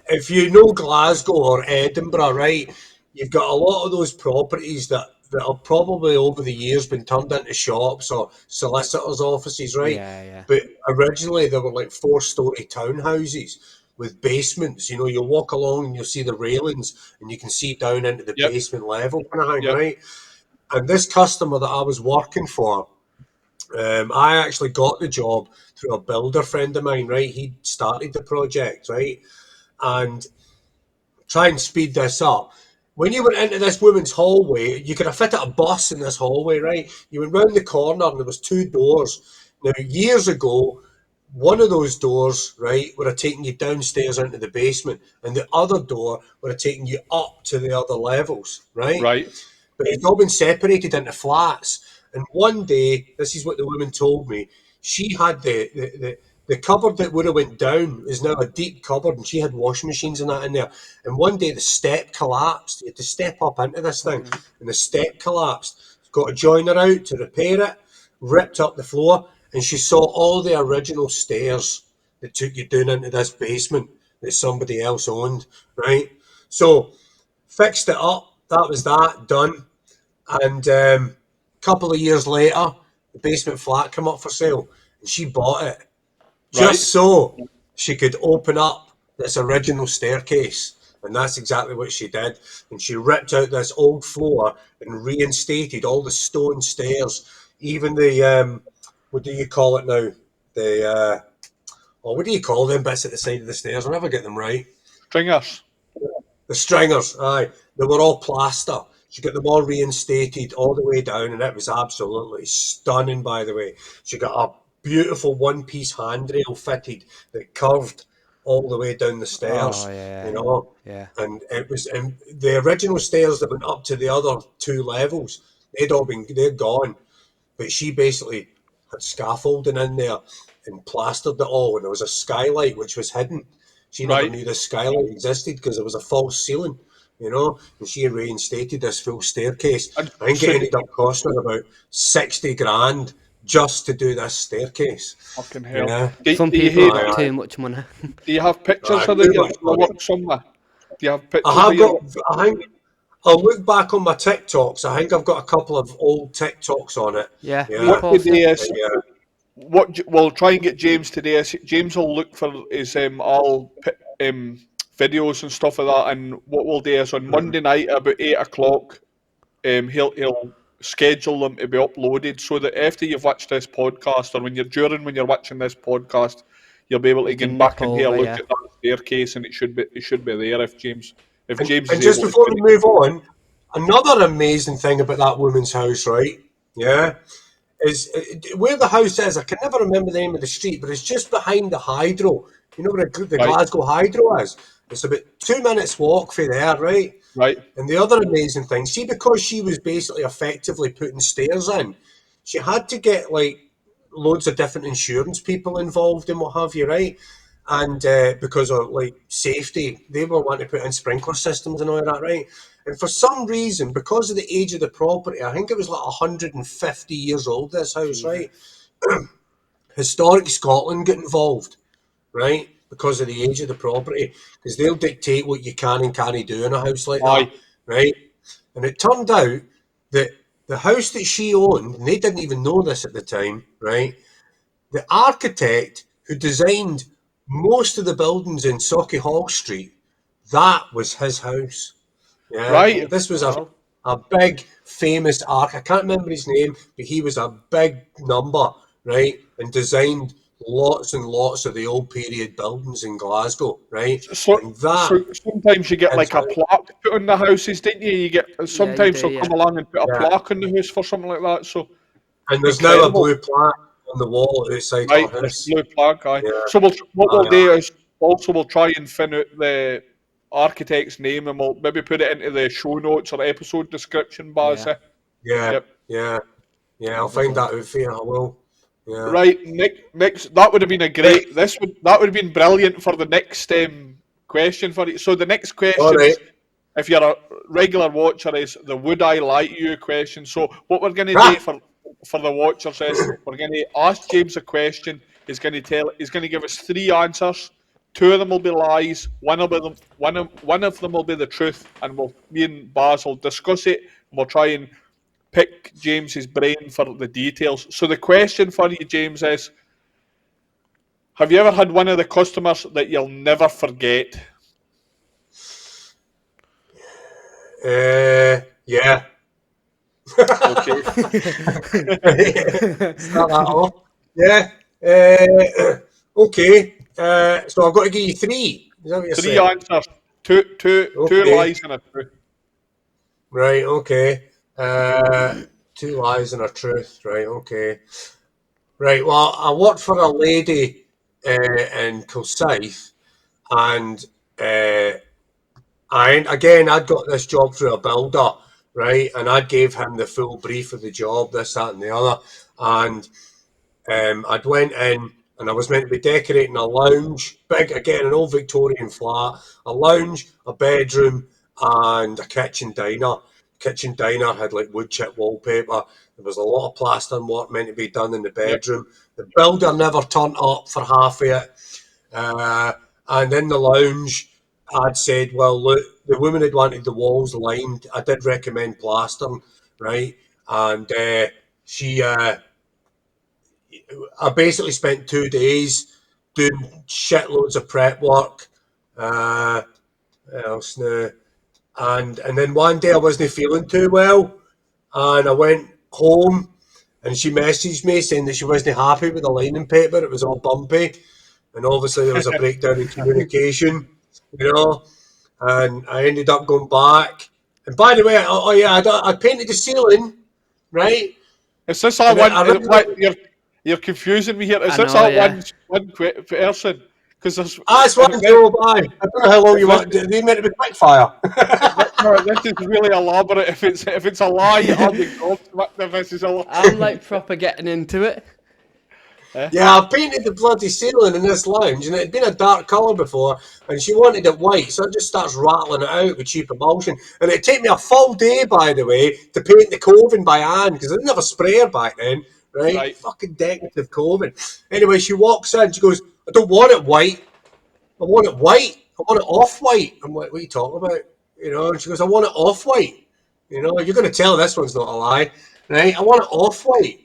if you know Glasgow or Edinburgh, right, you've got a lot of those properties that have probably over the years been turned into shops or solicitors' offices, right? Yeah, yeah. But originally they were like 4-story townhouses with basements. You know, you'll walk along and you'll see the railings and you can see down into the Yep. basement level kind of thing, Yep. right? And this customer that I was working for, I actually got the job through a builder friend of mine, right? He started the project, right? And try and speed this up. When you went into this woman's hallway, you could have fitted a bus in this hallway, right? You went round the corner and there was 2 doors. Now, years ago, one of those doors, right, would have taken you downstairs into the basement, and the other door would have taken you up to the other levels, right? Right. But it's all been separated into flats. And one day, this is what the woman told me, she had the cupboard that would have went down is now a deep cupboard, and she had washing machines and that in there. And one day the step collapsed. You had to step up into this thing, and the step collapsed. Got a joiner out to repair it, ripped up the floor, and she saw all the original stairs that took you down into this basement that somebody else owned, right? So fixed it up. That was that done. And a couple of years later, the basement flat came up for sale, and she bought it Right. just so she could open up this original staircase. And that's exactly what she did. And she ripped out this old floor and reinstated all the stone stairs, even the what do you call it now? The what do you call them bits at the side of the stairs? I never get them right. Stringers. The stringers, aye, they were all plaster. She got them all reinstated all the way down, and it was absolutely stunning, by the way. She got a beautiful one-piece handrail fitted that curved all the way down the Oh, stairs, yeah. you know. Yeah. And it was and the original stairs that went up to the other 2 levels. They're gone, but she basically had scaffolding in there and plastered it all, and there was a skylight which was hidden. She never Right. knew this skylight existed because there was a false ceiling, you know. And she reinstated this full staircase. And I think so it ended up costing her about 60 grand just to do this staircase. fucking hell. Yeah, Some Do you people have have got aye, too much money. do you have pictures aye, of too much the money. work somewhere? Do you have I pictures of have your got. I think I'll look back on my TikToks. I think I've got a couple of old TikToks on it. Yeah, Yeah, what repost today them. is yeah. we'll try and get James today. James will look for his all videos and stuff like that, and what we'll do is on Monday night about 8 o'clock, he'll schedule them to be uploaded so that after you've watched this podcast or when you're watching this podcast, you'll be able to You get can nip back and here over, look yeah. at that staircase, and it should be there if And, James and is just able to before do we it. move on, another amazing thing about that woman's house, right? Yeah, is where the house is. I can never remember the name of the street, but it's just behind the hydro. You know where the Right, Glasgow Hydro is? It's about 2 minutes walk from there, right? right, And the other amazing thing, see, because she was basically effectively putting stairs in, she had to get like loads of different insurance people involved and what have you, right? And because of like safety, they were wanting to put in sprinkler systems and all that, right? And for some reason, because of the age of the property, I think it was like 150 years old, this house, right? Jesus. Historic Scotland get involved, right? Because of the age of the property, because they'll dictate what you can and can't do in a house like that, right? And it turned out that the house that she owned, and they didn't even know this at the time, right? The architect who designed most of the buildings in Sauchiehall Street, that was his house. Yeah, Right. this was a big famous I can't remember his name, but he was a big number, right? And designed lots and lots of the old period buildings in Glasgow, right? So And that sometimes you get is like a plaque put on the houses, didn't you? You get Yeah, you sometimes do, they'll yeah. come along and put a Yeah. plaque on the house for something like that. So and there's now a incredible. blue plaque on the wall outside Right, her there's house. blue plaque, aye. Yeah. So what we'll do is also we'll try and find out the architect's name and we'll maybe put it into the show notes or episode description, Baz. Yeah. Yeah, Yep. yeah, yeah. I'll That'd be find that good. out for you. I will. Yeah. Right, next that would have been a great. That would have been brilliant for the next question for you. So the next All question right. is, if you're a regular watcher, is the "Would I lie to you" question. So what we're going to do for the watchers is we're going to ask James a question. He's going to give us 3 answers. 2 of them will be lies. One of them will be the truth, and me and Baz will discuss it. And we'll try and pick James's brain for the details. So the question for you, James, is: have you ever had one of the customers that you'll never forget? Yeah. Okay. Start that off. Yeah. Okay. So I've got to give you 3. Is that what you're 3 saying? answers. Two Okay. lies and a truth. Right. Okay. 2 lies and a truth. Right. Okay. Right. Well, I worked for a lady in Kilsyth, and I'd got this job through a builder, right? And I gave him the full brief of the job, this, that, and the other. And I'd went in and I was meant to be decorating a lounge, big, again, an old Victorian flat, a lounge, a bedroom, and a kitchen diner. Kitchen diner had like wood chip wallpaper. There was a lot of plastering work meant to be done in the Yep. bedroom. The builder never turned up for half of it. And in the lounge, I'd said, well, look, the woman had wanted the walls lined. I did recommend plastering, right? And I basically spent 2 days doing shitloads of prep work. What else now? And then one day I wasn't feeling too well, and I went home, and she messaged me saying that she wasn't happy with the lining paper. It was all bumpy, and obviously there was a breakdown in communication, you know. And I ended up going back. And by the way, I painted the ceiling, right? Is this that And one? I really, You're confusing me here. Is I this know, that yeah. one person? Because there's that's one job. I don't know how long you want. They meant to be quick fire. no, this is really elaborate. If it's a lie, I'll be gobsmacked if this is a lie. I'm like proper getting into it. Yeah, I painted the bloody ceiling in this lounge, and it had been a dark colour before, and she wanted it white, so I just starts rattling it out with cheap emulsion. And it'd take me a full day, by the way, to paint the coving by hand, because I didn't have a sprayer back then, right? Right. Fucking decorative coving. Anyway, she walks in, she goes, I don't want it white, I want it white, I want it off-white. I'm like, what are you talking about? You know, and she goes, I want it off-white. You know, you're going to tell this one's not a lie, right? I want it off-white.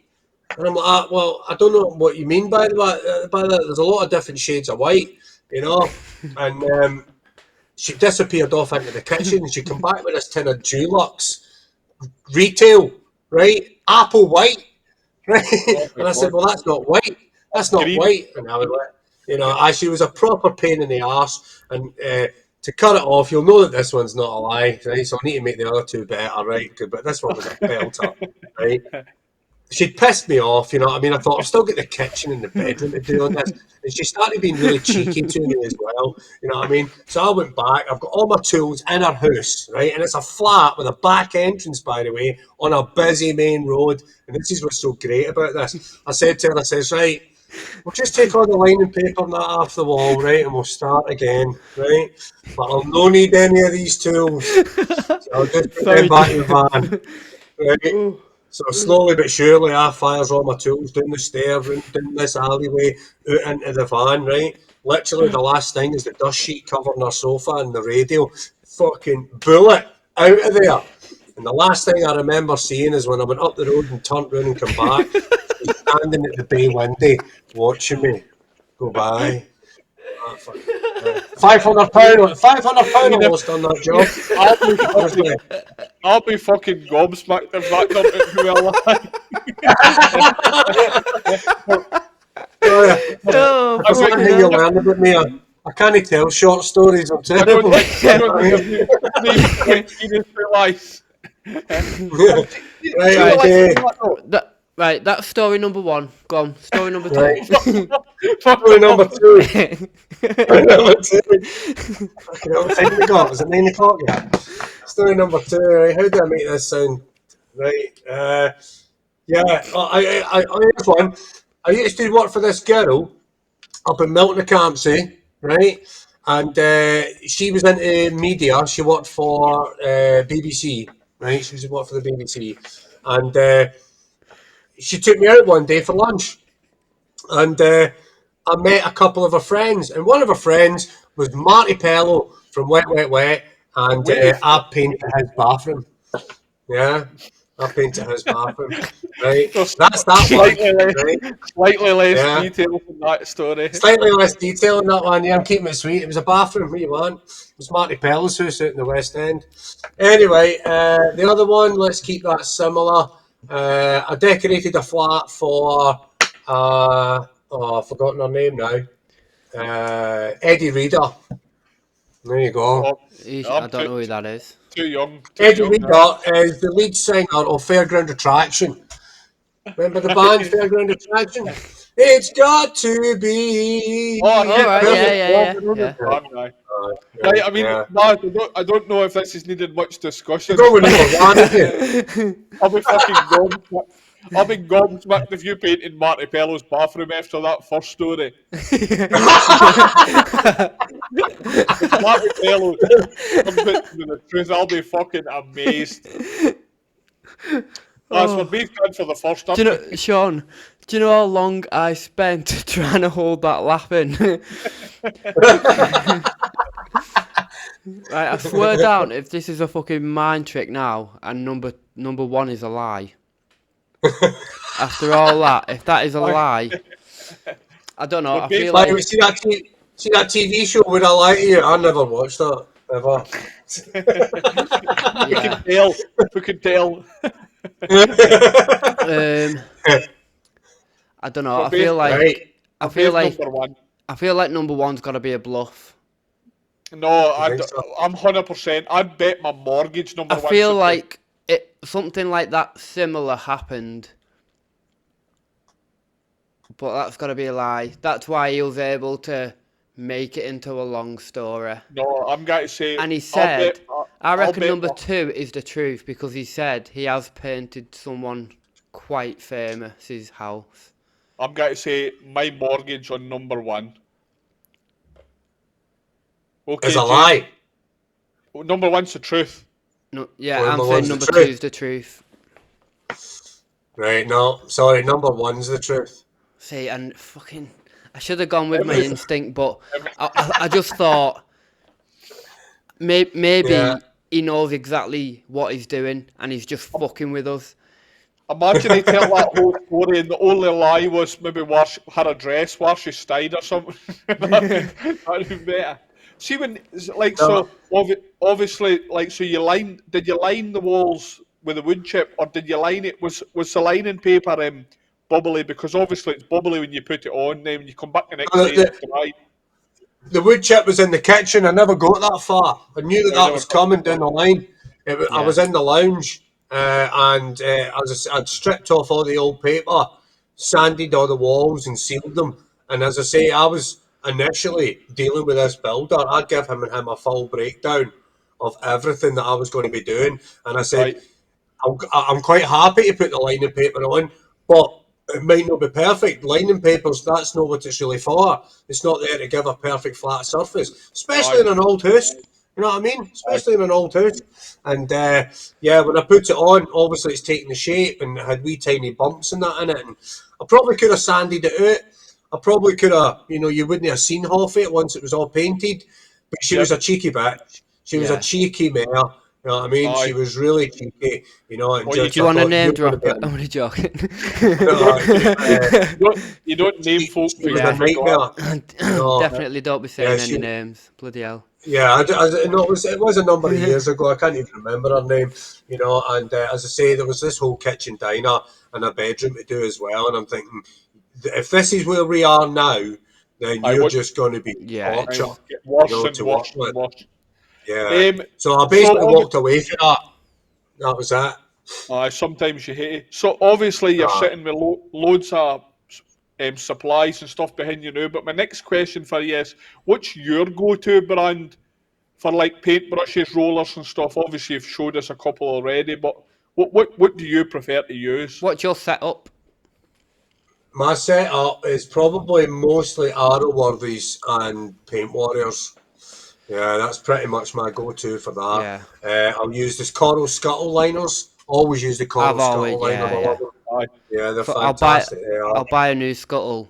And I'm like, well, I don't know what you mean by that. There's a lot of different shades of white, you know. And she disappeared off into the kitchen, and she come back with this tin of Dulux retail, right? Apple white, right? Oh my And I said, god. well, that's not white. That's not Green. white. And I was like, you know, she was a proper pain in the arse. And to cut it off, you'll know that this one's not a lie, right? So I need to make the other 2 better, right? But this one was a belter, right? She'd pissed me off, you know what I mean? I thought, I've still got the kitchen and the bedroom to do on this. And she started being really cheeky to me as well, you know what I mean? So I went back, I've got all my tools in her house, right? And it's a flat with a back entrance, by the way, on a busy main road. And this is what's so great about this. I said to her, I says, right, we'll just take all the lining paper and that off the wall, right? And we'll start again, right? But I'll no need any of these tools. So I'll just put them back in the van, right? So slowly but surely, I fires all my tools down the stairs, down this alleyway, out into the van, right? Literally, the last thing is the dust sheet covering our sofa and the radio. Fucking bullet out of there. And the last thing I remember seeing is when I went up the road and turned round and come back, she's standing at the bay window watching me go by. £500, £500 I lost on that job. I'll be fucking gobsmacked if that turned out to be a lie. That's one thing you learn about me. I can't tell short stories. I'm terrible. I don't think Right, that's story number one. Go on, story number two. Right. Story number two. Story number two. What time we got? Is it 9 o'clock yet? Story number two. Right. How do I make this sound? Right. Here's one. I used to work for this girl up in Milton Campsie, right? And she was into media. She worked for BBC, right? She worked for the BBC, and she took me out one day for lunch, and I met a couple of her friends, and one of her friends was Marty Pello from Wet Wet Wet, and I painted his bathroom. Yeah, I painted his bathroom. Right, that's that one. Right? Slightly less detail in that story. Slightly less detail in that one. Yeah, I'm keeping it sweet. It was a bathroom. What do you want? It was Marty Pello's house out in the West End. Anyway, the other one. Let's keep that similar. I decorated a flat for I've forgotten her name now. Eddie Reader. There you go. I don't know who that is. Too young. Eddie Reader is the lead singer of Fairground Attraction. Remember the band Fairground Attraction? It's got to be. Oh, all right. Yeah. Right, I mean, I don't know if this has needed much discussion. Go with number one. I'll be fucking gobsmacked. I'll be gobsmacked if you painted Marty Pello's bathroom after that first story. If Marty Pello comes out to the truth, I'll be fucking amazed. That's what we've done for the first time. Do you know, Sean? Do you know how long I spent trying to hold that laugh in? Right, I swear down if this is a fucking mind trick now, and number one is a lie. After all that, if that is a lie, I don't know. I feel like see that TV show Would I Lie to You? I never watched that ever. We can tell. I don't know. I feel like number one's got to be a bluff. No, I'm 100%. I'd bet my mortgage number one. I feel like something like that similar happened, but that's got to be a lie. That's why he was able to make it into a long story. No, I'm going to say. And he said, I reckon number two is the truth, because he said he has painted someone quite famous's house. I'm going to say my mortgage on number one. Okay, it's a lie. Number one's the truth. No, yeah, I'm saying number two is the truth. Right, no, sorry, number one's the truth. See, and fucking, I should have gone with my instinct, but I just thought maybe he knows exactly what he's doing and he's just fucking with us. Imagine they tell that whole story and the only lie was maybe her address where she stayed or something. That'd be better. See when obviously so did you line the walls with a wood chip, or did you line it was the lining paper bubbly, because obviously it's bubbly when you put it on, then when you come back the next day it's dry. The wood chip was in the kitchen. I never got that far. I knew that was coming down the line. I was in the lounge and I'd stripped off all the old paper, sanded all the walls and sealed them. And as I say, I was initially dealing with this builder. I'd give him a full breakdown of everything that I was going to be doing. And I said, I'm quite happy to put the lining paper on, but it might not be perfect. Lining papers, that's not what it's really for. It's not there to give a perfect flat surface, especially in an old house. You know what I mean? Especially in an old house. And when I put it on, obviously it's taking the shape and it had wee tiny bumps and that in it. And I probably could have sanded it out. I probably could have, you wouldn't have seen half it once it was all painted. But she was a cheeky bitch. She was a cheeky mare. You know what I mean? She was really cheeky, and Or you just Do you I want to thought name you're going to drop be it? I'm only joking. you don't name folk she for was a you forgot. nightmare. You know, Definitely don't be yeah, saying any she names. Bloody hell. Yeah, no, it was a number of years ago. I can't even remember her name, And as I say, there was this whole kitchen diner and a bedroom to do as well. And I'm thinking, if this is where we are now, then I you're would just going to be Yeah, torture, it's get worse and to worse work and with. worse. Yeah. So I So basically walked away from that. That was that. sometimes you hate it. So obviously you're Ah, sitting with loads of supplies and stuff behind you now. But my next question for you is, what's your go-to brand for like paintbrushes, rollers, and stuff? Obviously you've showed us a couple already, but what do you prefer to use? what's your setup? my setup is probably mostly Arrowworthies and Paint Warriors. Yeah, that's pretty much my go-to for that. Yeah, I'll use this Coral Scuttle liners. Always use the I've Coral always Scuttle liners. I yeah. love them. Aye. Yeah, they're So I'll buy fantastic. They are. I'll buy a new scuttle.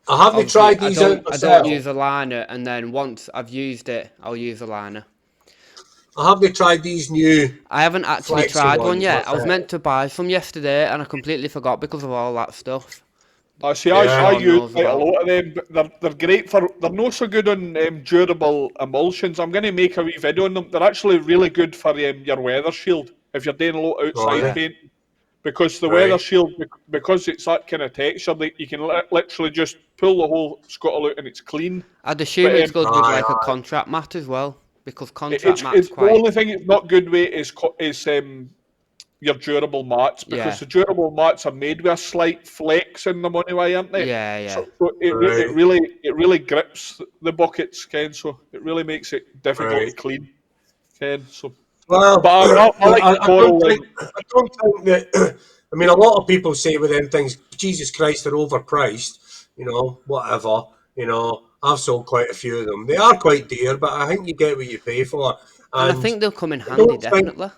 I haven't Obviously, tried I these out don't myself. use a liner, and then once I've used it, I'll use a liner. I haven't tried these new I haven't actually flexi tried one ones yet. I was myself. meant to buy some yesterday, and I completely forgot because of all that stuff I see. that I Yeah, Sean use knows quite a about. lot of them, but they're great for. They're not so good on durable emulsions. I'm going to make a wee video on them. They're actually really good for your weather shield if you're doing a lot outside right, Yeah, paint, because the weather right. shield, because it's that kind of texture, that you can literally just pull the whole scuttle out and it's clean. I'd assume But it's good with Aye, like a aye. contract mat as well, because contract mat's it's the quite only thing it's not good with is your durable mats, because yeah, the durable mats are made with a slight flex in them anyway, aren't they? yeah, yeah, So Right, it really grips the buckets, Ken. So it really makes it difficult to right. clean, Ken. So, but Well, I like the I don't coral think line. I don't think that. I mean, a lot of people say with them things, Jesus Christ, they're overpriced. Whatever. I've sold quite a few of them. They are quite dear, but I think you get what you pay for. and I And think they'll come in I handy don't think definitely.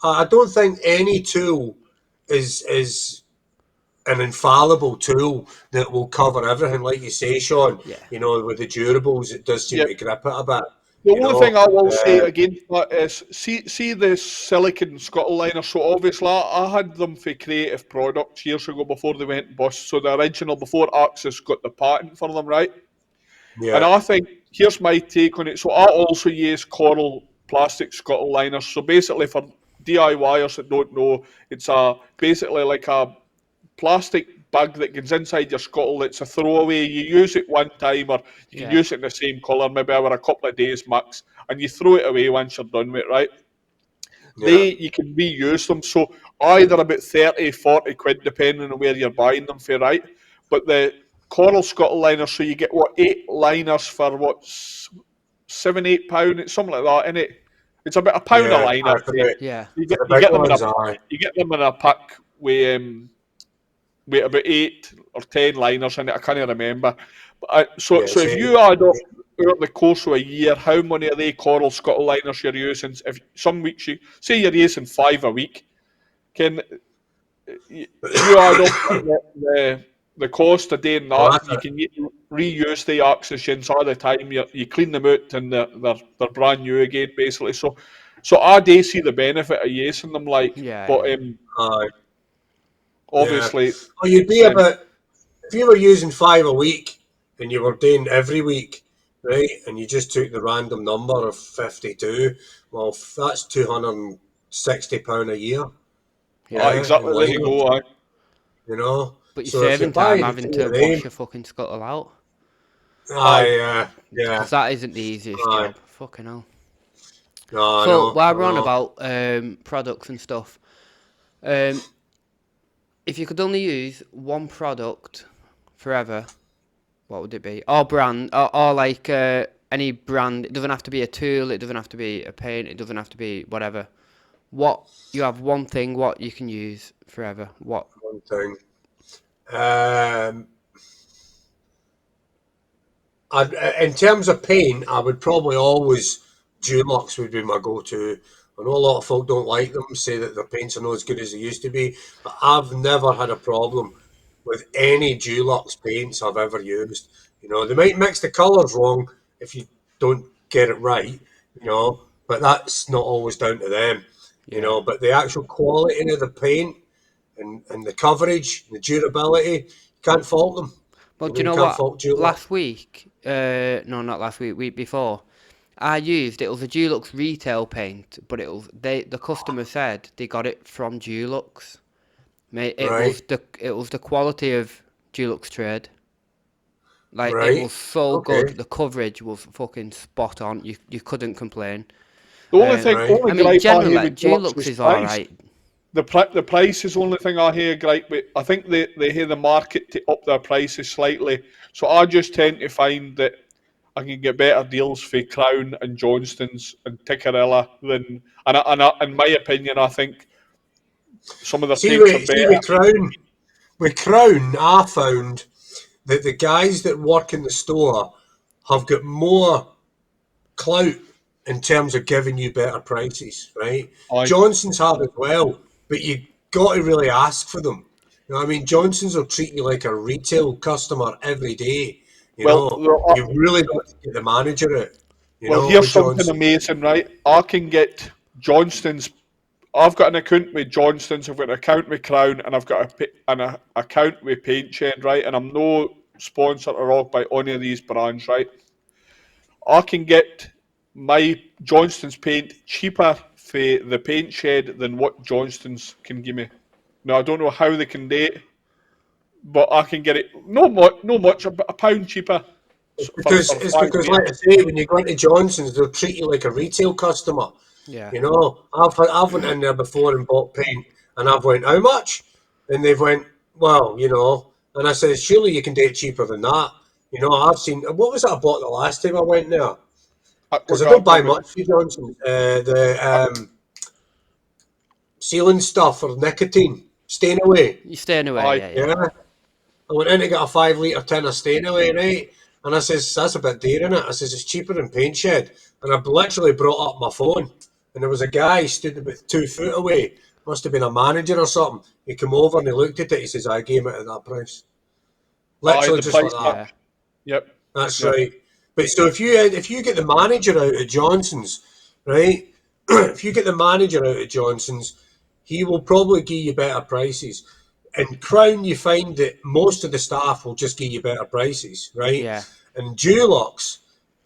I don't think any tool is an infallible tool that will cover everything, like you say, Sean. Yeah, With the durables, it does seem Yeah. to grip it a bit. The You only thing know, I will say uh, against that is see the silicon scuttle liner. So obviously I had them for creative products years ago before they went bust. So the original before Axis got the patent for them, right? And yeah, I think here's my take on it. So I also use coral plastic scuttle liners. So basically for DIYers that don't know, it's basically like a plastic bag that goes inside your scuttle. It's a throwaway. You use it one time, or you can yeah, use it in the same colour, maybe over a couple of days max, and you throw it away once you're done with it, right? yeah, You can reuse them. So either about 30, 40 quid, depending on where you're buying them for, right? But the coral scuttle liners, so you get what, 8 liners for what, £7, £8, it's something like that, isn't it? It's about £1 a yeah. liner. yeah, For the You big get them in a ones, aye. you get them in a pack with about 8 or 10 liners in it. I can't remember. But Yeah, so if see, you add up over the course of a year, how many of the coral scuttle liners you're using? If some weeks you say you're using 5 a week, can you add up the cost of doing well, that? that's You it. can reuse the oxygens all the time. You clean them out and they're brand new again, basically. So I do see the benefit of using them, like, yeah, but yeah, Aye, yeah. obviously Well, you'd it's be about if you were using 5 a week and you were doing every week, right? And you just took the random number of 52. Well, that's £260 a year. yeah. Yeah, in exactly there you liners. go. But you're So if you're saving time buying having two to of wash them, your fucking scuttle out, Aye. yeah, because that isn't the easiest aye. job. Fucking hell. No, I So know, while I we're on know. about products and stuff, um, if you could only use one product forever, what would it be? Or brand, or like any brand. It doesn't have to be a tool. It doesn't have to be a paint. It doesn't have to be whatever. What you have one thing what you can use forever. What? One thing. Um, In terms of paint, I would probably always Dulux would be my go-to. I know a lot of folk don't like them, say that their paints are not as good as they used to be, but I've never had a problem with any Dulux paints I've ever used. They might mix the colours wrong if you don't get it right, but that's not always down to them, Yeah. But the actual quality of the paint and the coverage, the durability, you can't fault them. Well, do you You know can't what? fault Dulux. Last week, no, not last week, week before, it was a Dulux retail paint, but the customer said they got it from Dulux. Mate, Right, it was the quality of Dulux trade. Like, it right. was so good. Okay, The coverage was fucking spot on. You couldn't complain. The only thing, right. only I mean, gripe I generally, have like, with Dulux Dulux was is price. alright. The price is the only thing I hear gripe with. I think they hear the market to up their prices slightly. So I just tend to find that I can get better deals for Crown and Johnston's and Tickerella than, in my opinion, I think some of their paints are See, better. with Crown, I found that the guys that work in the store have got more clout in terms of giving you better prices, right? Aye. Johnson's have as well, but you got to really ask for them. I mean, Johnson's will treat you like a retail customer every day. Well, You really got to get the manager out. here's With something Johnson. amazing, right? I can get Johnston's. I've got an account with Johnston's, I've got an account with Crown, and I've got an account with Paint Shed, right? And I'm no sponsor or all by any of these brands, right? I can get my Johnston's paint cheaper for the Paint Shed than what Johnston's can give me. Now I don't know how they can do it, but I can get it no much, a pound cheaper for It's five because, like I years. say, when you go into Johnson's, they'll treat you like a retail customer. Yeah. I've went in there before and bought paint, and I've went, how much? And they've went, well, and I said, surely you can do it cheaper than that. I've seen, what was it I bought the last time I went there? Because I don't buy much for Johnson's. The sealing stuff for nicotine, staying away. You staying away, Aye, yeah, yeah. Yeah. I went in to get a 5 litre tin of staying away, right? And I says, that's a bit dear, innit? I says, it's cheaper than Paint Shed. And I literally brought up my phone. And there was a guy stood about 2 foot away. Must have been a manager or something. He came over and he looked at it. He says, I gave it at that price. aye, Literally the just like price that. Yeah. match. Yep, That's yep. right. But so if you get the manager out of Johnson's, right? If you get the manager out of Johnson's, he will probably give you better prices. In Crown, you find that most of the staff will just give you better prices, right? Yeah. And Dulux,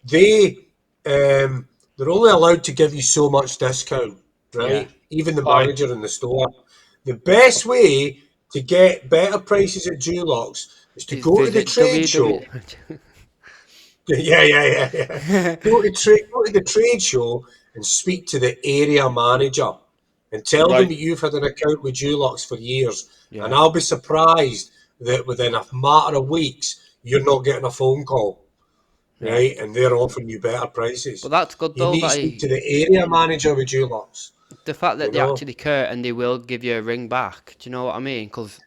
they they're only allowed to give you so much discount, Yeah. right? Even the Aye, manager in the store. The best way to get better prices at Dulux is to Just go to the visit trade show. Yeah. Go to the trade show and speak to the area manager and tell them right. that you've had an account with Dulux for years. And Yeah. I'll be surprised that within a matter of weeks you're not getting a phone call, Yeah. right? And they're offering you better prices. But that's good You though need to that speak to the area manager with Dulux. the fact that You they know, actually care and they will give you a ring back. Do you know what I mean? Because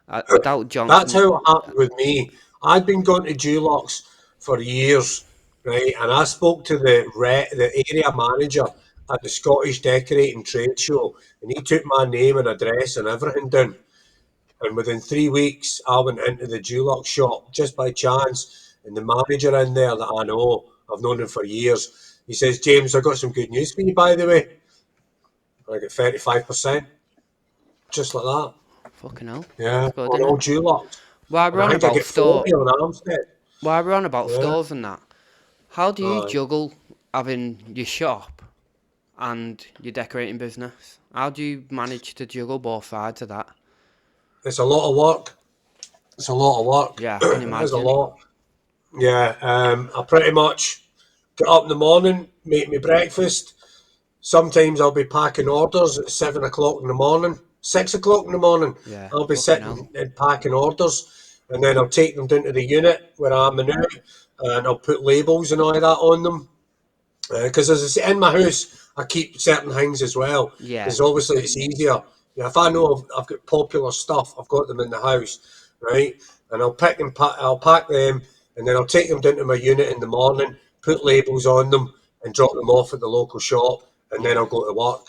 I doubt that's Johnson. how it happened with me. I'd been going to Dulux for years, right? And I spoke to the area manager at the Scottish Decorating Trade Show, and he took my name and address and everything down. And within 3 weeks, I went into the Dulux shop just by chance, and the manager in there that I know, I've known him for years. He says, "James, I got some good news for you, by the way. I get 35%, just like that. Fucking hell. Yeah, That's good, on isn't all it? Dulux. While And we're I on think I about get 40 store, on Armstead. while we're on about Yeah. stores and that, how do you Aye. juggle having your shop and your decorating business? How do you manage to juggle both sides of that? It's a lot of work. It's a lot of work. Yeah, I can It is a imagine. lot. Yeah. I pretty much get up in the morning, make me breakfast. Sometimes I'll be packing orders at 7 o'clock in the morning, 6 o'clock in the morning. Yeah, I'll be fucking hell. sitting and packing orders, and then I'll take them down to the unit where I'm now, and I'll put labels and all of that on them. Because as I say, in my house, I keep certain things as well. Yeah, Because obviously it's easier. Yeah, if I know I've got popular stuff, I've got them in the house, right? And I'll pack them, and then I'll take them down to my unit in the morning, put labels on them, and drop them off at the local shop, and then I'll go to work.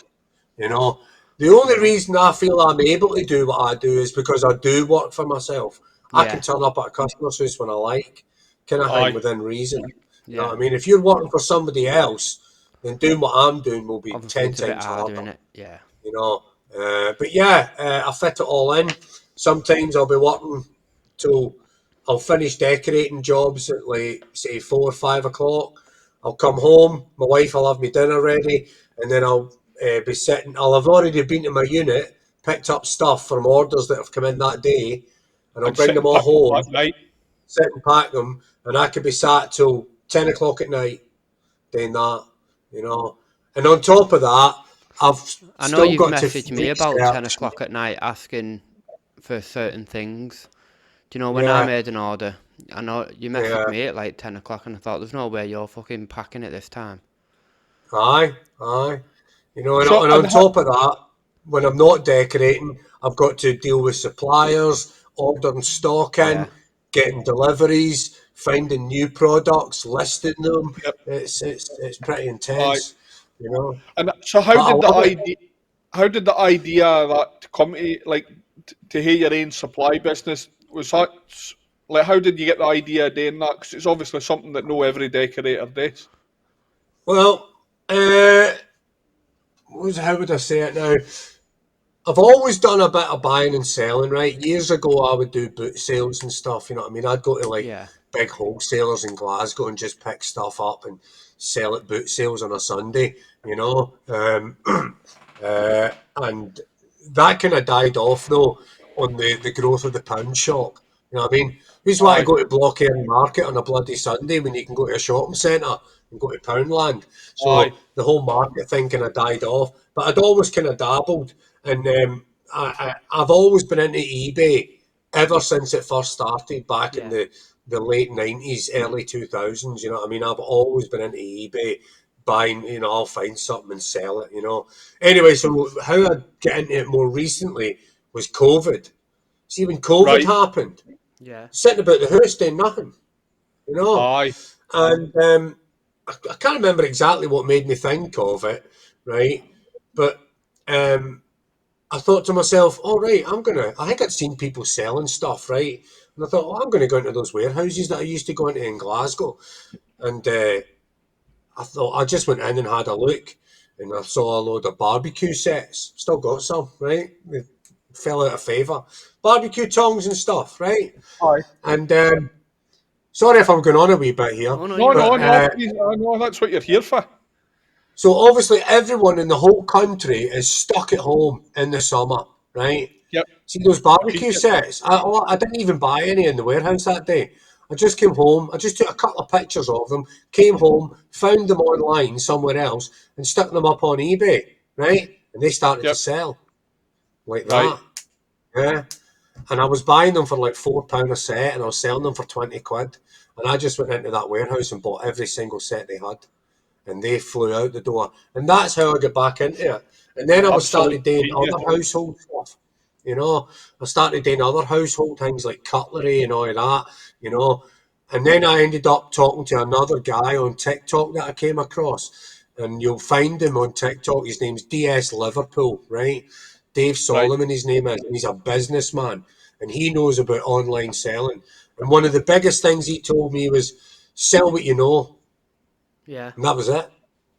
You know, the only reason I feel I'm able to do what I do is because I do work for myself. I can turn up at a customer's house when I like, kind of thing, within reason. You know what I mean? If you're working for somebody else, then doing what I'm doing will be Obviously, 10 it's a bit times harder, harder. innit? Yeah. You know, but yeah, I fit it all in. Sometimes I'll be working till I'll finish decorating jobs at like say 4 or 5 o'clock. I'll come home, my wife will have me dinner ready, and then I'll be sitting. I'll have already been to my unit, picked up stuff from orders that have come in that day, and I'll And bring sit them and all pack them home, that night. sit and pack them, and I could be sat till 10 o'clock at night doing that, you know. And on top of that, I've I know still you've got to messaged me about 10 research. o'clock at night asking for certain things. Do you know when I Yeah, made an order? I know you messaged yeah, me at like 10 o'clock and I thought there's no way you're fucking packing it this time. aye. You know, and, So, and and on top of that, when I'm not decorating, I've got to deal with suppliers, ordering stock in, Yeah. getting deliveries, finding new products, listing them. yep, It's pretty aye. intense, you know. And so, But I love it. how did the idea that to come to like to have your own supply business was that like how did you get the idea of doing that? Because it's obviously something that no every decorator does. Well, how would I say it now? I've always done a bit of buying and selling, right? Years ago, I would do boot sales and stuff. You know what I mean? I'd go to like Yeah. big wholesalers in Glasgow and just pick stuff up and sell at boot sales on a Sunday. You know, and that kind of died off though on the growth of the pound shop. You know what I mean? Who's why to Aye, go to Blockhair Market on a bloody Sunday when you can go to a shopping centre and go to Poundland? aye, So the whole market thing kind of died off. But I'd always kind of dabbled, and I've always been into eBay ever since it first started back in Yeah. the late 90s, early 2000s. You know what I mean? I've always been into eBay buying, you know, I'll find something and sell it, you know. Anyway, so how I get into it more recently was COVID. See, when COVID right, happened, Yeah. sitting about the house doing nothing, you know. aye, And I can't remember exactly what made me think of it, right? But um, I thought to myself, all right, I think I'd seen people selling stuff, right? And I thought, I'm going to go into those warehouses that I used to go into in Glasgow. And I thought, I just went in and had a look, and I saw a load of barbecue sets. Still got some, right? They fell out of favour. Barbecue tongs and stuff, right? aye. And sorry if I'm going on a wee bit here, Oh no, No, you're but no, alright. no, please, no, that's what you're here for. so obviously everyone in the whole country is stuck at home in the summer, right? Yep, See those barbecue genius. sets? I didn't even buy any in the warehouse that day. I just came home. I just took a couple of pictures of them, came home, found them online somewhere else, and stuck them up on eBay, right? And they started to Yep, sell like right. that. Yeah. And I was buying them for like £4 a set, and I was selling them for 20 quid. And I just went into that warehouse and bought every single set they had, and they flew out the door. And that's how I got back into it. And then I was Absolute started doing genius. other household stuff. You know, I started doing other household things like cutlery and all of that, you know. And then I ended up talking to another guy on TikTok that I came across. And you'll find him on TikTok. His name's DS Liverpool, right? Dave Right. Solomon, his name is. And he's a businessman. And he knows about online selling. And one of the biggest things he told me was sell what you know. Yeah. And that was it.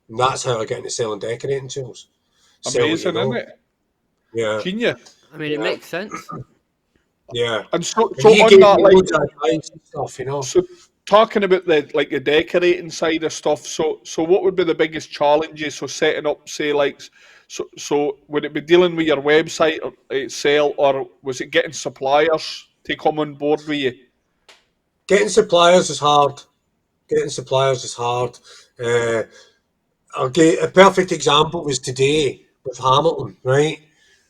And that's how I get into selling decorating tools. Sell what you Amazing, isn't know. it? Yeah, Genius. I mean, it yeah, makes sense. yeah. And so, And so he on gave that, me like, loads of advice and stuff, you know. so talking about the like the decorating side of stuff. So what would be the biggest challenges? So setting up, say, like, so would it be dealing with your website itself, or was it getting suppliers to come on board with you? Getting suppliers is hard. Getting suppliers is hard. Uh, I'll get a perfect example was today with Hamilton, right?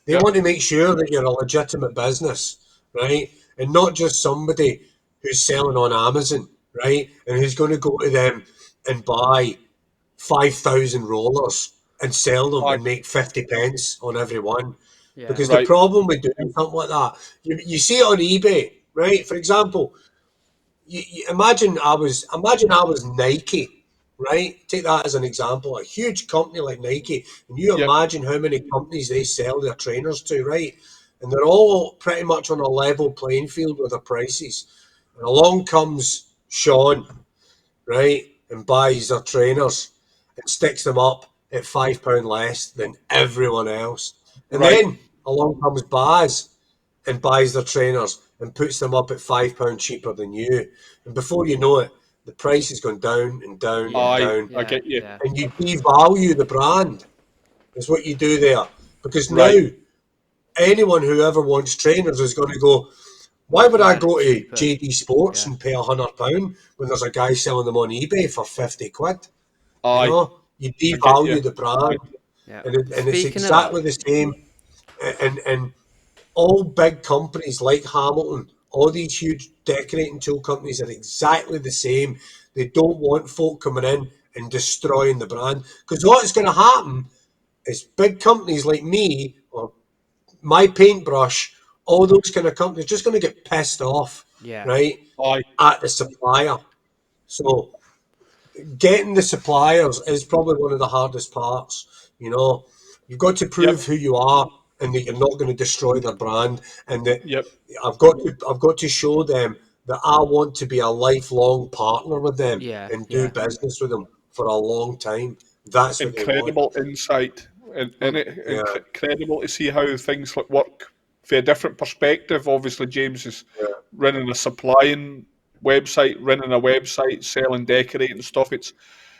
They Yep. want to make sure that you're a legitimate business, right? And not just somebody who's selling on Amazon, right? And who's going to go to them and buy 5,000 rollers and sell them Aye. and make 50 pence on every one. Yeah. Because the Right. problem with doing something like that, you see it on eBay, right? For example, you imagine I was Nike, right? Take that as an example. A huge company like Nike, and you Yep. imagine how many companies they sell their trainers to, right? And they're all pretty much on a level playing field with their prices. And along comes Sean, right, and buys their trainers and sticks them up at £5 less than everyone else. And Right. then along comes Baz and buys their trainers and puts them up at £5 cheaper than you. And before you know it, the price has gone down and down and Yeah, Aye. down. I yeah, get you. yeah, And you devalue the brand, is what you do there. Because now Right. anyone who ever wants trainers is going to go, why would I get it go to cheaper. JD Sports Yeah, and pay £100 when there's a guy selling them on eBay for 50 quid? You Aye. know, you I get you. devalue the brand, yeah. and it's Speaking of that, exactly the same. And all big companies like Hamilton, all these huge decorating tool companies are exactly the same. They don't want folk coming in and destroying the brand, because what's going to happen is big companies like me or my paintbrush, all those kind of companies, just going to get pissed off, yeah, right, Aye. at the supplier. So getting the suppliers is probably one of the hardest parts. You know, you've got to prove Yep. who you are and that you're not going to destroy their brand, and that Yep. I've got to show them that I want to be a lifelong partner with them yeah, and do yeah. business with them for a long time. That's what they want. Incredible insight, and it Yeah, incredible to see how things like work from a different perspective. Obviously, James is yeah, running a supplying website, running a website, selling decorating stuff. It's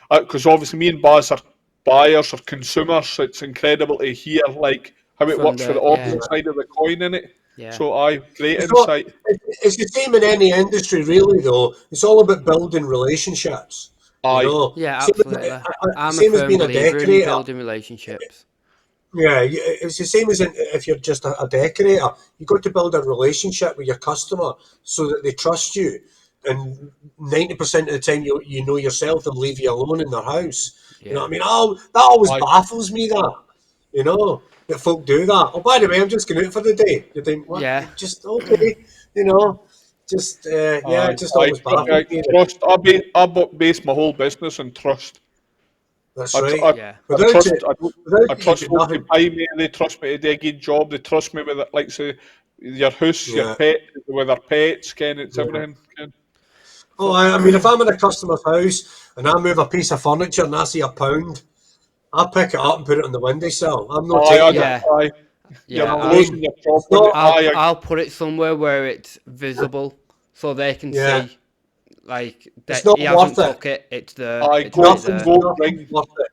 because obviously me and Baz are buyers or consumers. So it's incredible to hear like how it From works for the the yeah, opposite side of the coin in it. yeah, So, aye, great It's not. insight. It's the same in any industry, really. Though it's all about building relationships. You Aye, know, yeah. Absolutely. I'm a same as firm being a believer in decorator. building relationships. Yeah, it's the same as if you're just a decorator. You got to build a relationship with your customer so that they trust you. And 90% of the time, you know yourself and leave you alone in their house. You know what Yeah, I mean? Oh, that always aye, baffles me. That folk do that. Oh, by the way, I'm just going out for the day. You think what? yeah, You just okay. You know, just yeah, aye, it just aye. always baffles me. Trust. Base my whole business on trust. That's I, tr- right. I, yeah, I Without trust. it, I, don't, without I it, you've trust got folk to nothing. buy me. They trust me to do a good job. They trust me with it, like say your house, your Yeah. pet, with their pets. Ken, it's Yeah. everything. Ken. Oh, for I mean, if I'm in a customer's house and I move a piece of furniture and I see £1, I pick it up and put it on the windowsill. I'm not Aye, taking it. yeah, aye. You're yeah. I losing mean, your job it's when not. aye, I'll put it somewhere where it's visible so they can Yeah, see like it's that not he hasn't worth it. took it. It's there. aye. It's right Nothing's there. Go nothing's bring. worth it.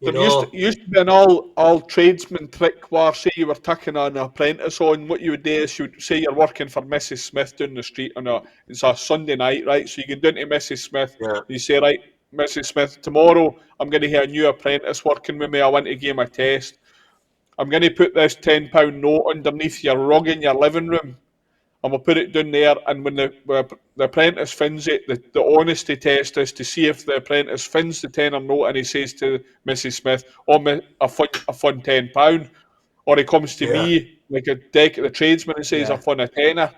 You There used to, know. used to be an all tradesman trick where say you were taking an apprentice on. What you would do is you'd say you're working for Mrs. Smith down the street on it's a Sunday night, right? So you get down to Mrs. Smith Yeah, and you say, right, Mrs. Smith, tomorrow I'm going to hear a new apprentice working with me. I want to give him a test. I'm going to put this £10 note underneath your rug in your living room and we'll put it down there. And when the apprentice finds it, the honesty test is to see if the apprentice finds the tenner note and he says to Mrs. Smith, "Oh, I fund £10," or he comes to yeah, me like the tradesman and says, "I Yeah, fund a tenner."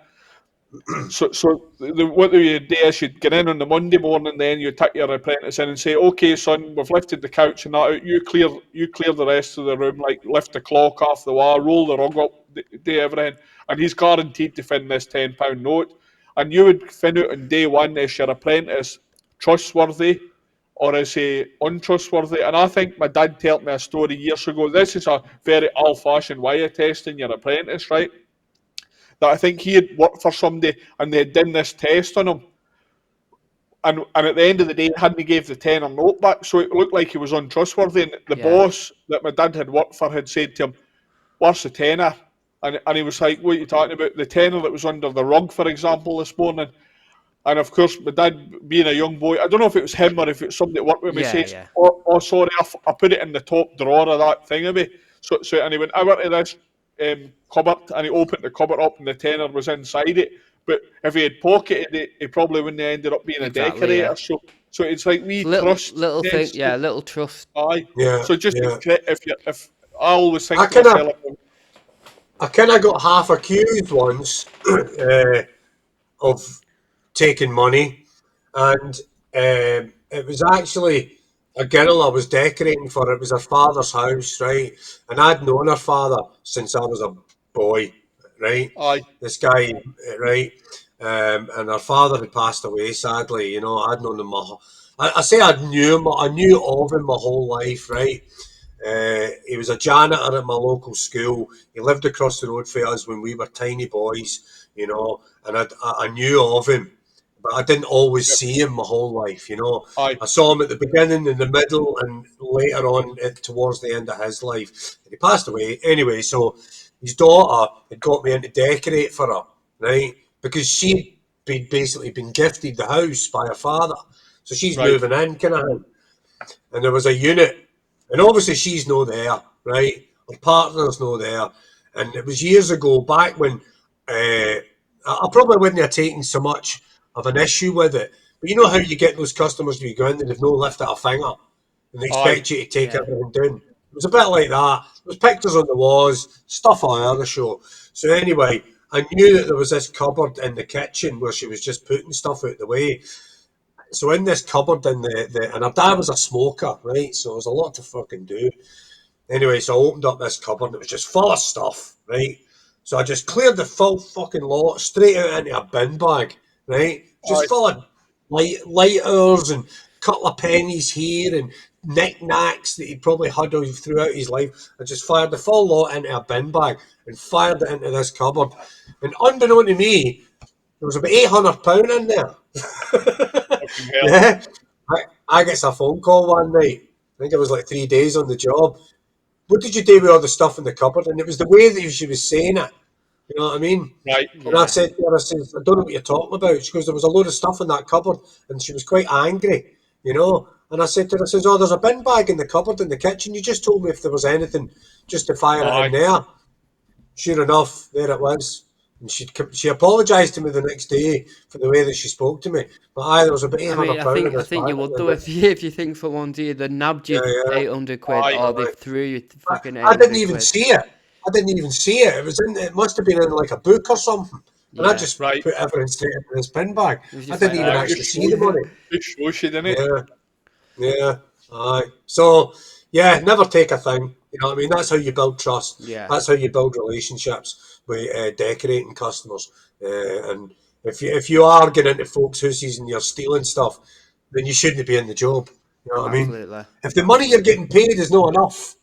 What you do is you'd get in on the Monday morning, then you take your apprentice in and say, "Okay, son, we've lifted the couch and that out. You clear the rest of the room, like lift the clock off the wall, roll the rug up, do everything." And he's guaranteed to find this £10 note. And you would find out on day one is your apprentice trustworthy or is he untrustworthy? And I think my dad told me a story years ago. This is a very old-fashioned way of testing your apprentice, right? That I think he had worked for somebody and they had done this test on him. And at the end of the day, he hadn't gave the tenner note back, so it looked like he was untrustworthy. And the yeah, boss that my dad had worked for had said to him, "Where's the tenner?" And he was like, "What are you talking about? The tenner that was under the rug, for example, this morning." And of course, my dad, being a young boy, I don't know if it was him or if it was somebody that worked with me, yeah, says, yeah. "Oh, sorry, I put it in the top drawer of that thingammy." And he went over to this cupboard and he opened the cupboard up and the tenner was inside it. But if he had pocketed it, he probably wouldn't have ended up being a Exactly. Yeah. decorator. So it's like we It's little trust little thing. test. Yeah, little trust. Aye. yeah, So just yeah. if I always I think to kind of, myself, I kind of got half accused once of taking money, and it was actually a girl I was decorating for. It was her father's house, right? And I'd known her father since I was a boy, right? Aye. This guy, right? And her father had passed away, sadly. You know, I'd known him. I say I knew him. I knew of him my whole life, right? He was a janitor at my local school. He lived across the road from us when we were tiny boys, you know, and I knew of him, but I didn't always see him my whole life, you know. Aye. I saw him at the beginning, in the middle, and later on towards the end of his life. And he passed away anyway, so his daughter had got me in to decorate for her, right? Because she'd basically been gifted the house by her father. So she's Right. moving in, kind of thing. And there was a unit, and obviously she's no there, right? Her partner's no there, and it was years ago, back when I probably wouldn't have taken so much of an issue with it. But you know how you get those customers where you go in and they've no lifted a finger, and they expect you to take everything down. It was a bit like that. There was pictures on the walls, stuff all over the show. So anyway, I knew that there was this cupboard in the kitchen where she was just putting stuff out the way. So in this cupboard, and her dad was a smoker, right? So there was a lot to fucking do. Anyway, so I opened up this cupboard and it was just full of stuff, right? So I just cleared the full fucking lot straight out into a bin bag, right? Just full of lighters and couple of pennies here and knickknacks that he'd probably had throughout his life. I just fired the full lot into a bin bag and fired it into this cupboard. And unbeknown to me, there was about £800 in there. Yeah. I get a phone call one night. I think it was like 3 days on the job. What did you do with all the stuff in the cupboard? And it was the way that she was saying it. You know what I mean? Right. And I said to her, I said, I don't know what you're talking about. She goes, there was a load of stuff in that cupboard. And she was quite angry, you know. And I said to her, I says, oh, there's a bin bag in the cupboard in the kitchen. You just told me if there was anything just to fire it in there. Sure enough, there it was. And she apologised to me the next day for the way that she spoke to me. But there was about £800 in this I think bag. you would do if you think someone's either nabbed you £800 or they threw you fucking £800. I didn't even see it. I didn't even see it. It was in. It must have been in like a book or something. And I just put everything straight into this bin bag. I didn't even actually see the money. It shows you, didn't it? Yeah. Aye. So yeah, never take a thing. You know what I mean? That's how you build trust. Yeah. That's how you build relationships with decorating customers. And if you are getting into folks' houses and you're stealing stuff, then you shouldn't be in the job. You know what I mean? If the money you're getting paid is not enough,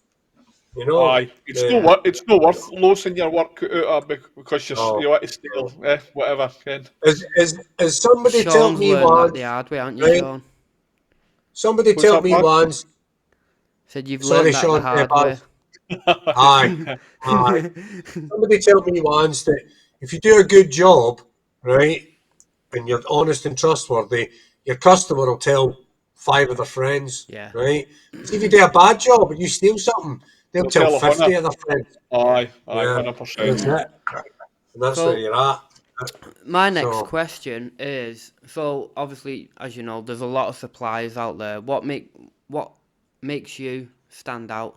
you know. Aye, it's not worth losing your work out because you want to steal, whatever. Ken. As somebody told me once, the hard way, aren't you, Sean? Somebody told me once. Said you've learned that the hard way. Aye. Somebody told me once that if you do a good job, right, and you're honest and trustworthy, your customer will tell 5 of their friends, right? So if you do a bad job and you steal something, they'll tell 50 of their friends. Aye, 100%. That's it. And that's where you're at. My next question is, so obviously, as you know, there's a lot of suppliers out there. What makes you stand out?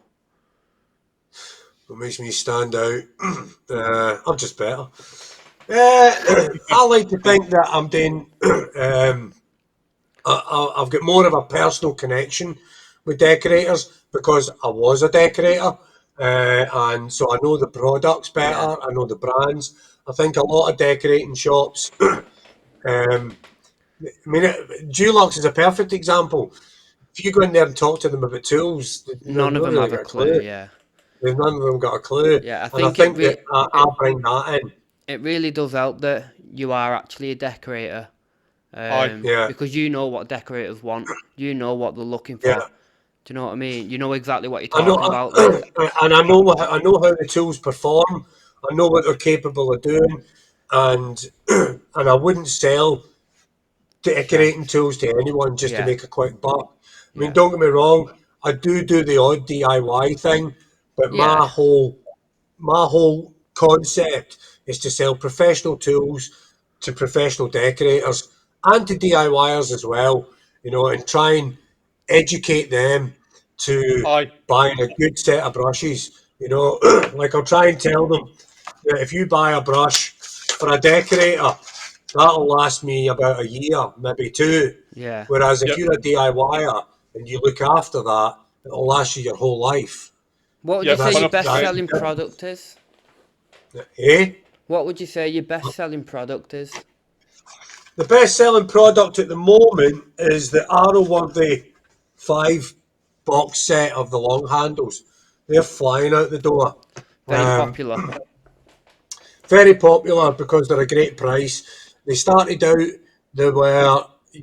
What makes me stand out? I'm just better. I like to think that I'm doing. I've got more of a personal connection with decorators because I was a decorator, and so I know the products better. I know the brands. I think a lot of decorating shops. I mean, Dulux is a perfect example. If you go in there and talk to them about tools, none of them have a clue. Yeah, none of them got a clue. Yeah, I think that I bring that in. It really does help that you are actually a decorator. Because you know what decorators want. You know what they're looking for. Do you know what I mean? You know exactly what you're talking about. And I know how the tools perform. I know what they're capable of doing, and I wouldn't sell decorating tools to anyone just to make a quick buck. I mean, don't get me wrong. I do the odd DIY thing, but my whole concept is to sell professional tools to professional decorators and to DIYers as well, you know, and try and educate them to buying a good set of brushes. You know, like I'll try and tell them that if you buy a brush for a decorator, that'll last me about a year, maybe 2. Yeah. Whereas if Yep. you're a DIYer and you look after that, it'll last you your whole life. What would you Yep. say your 100%. best-selling product is? Eh? What would you say your best-selling product is? The best-selling product at the moment is the Arrowworthy 5 box set of the long handles. They're flying out the door. Very popular. Very popular because they're a great price. They started out, you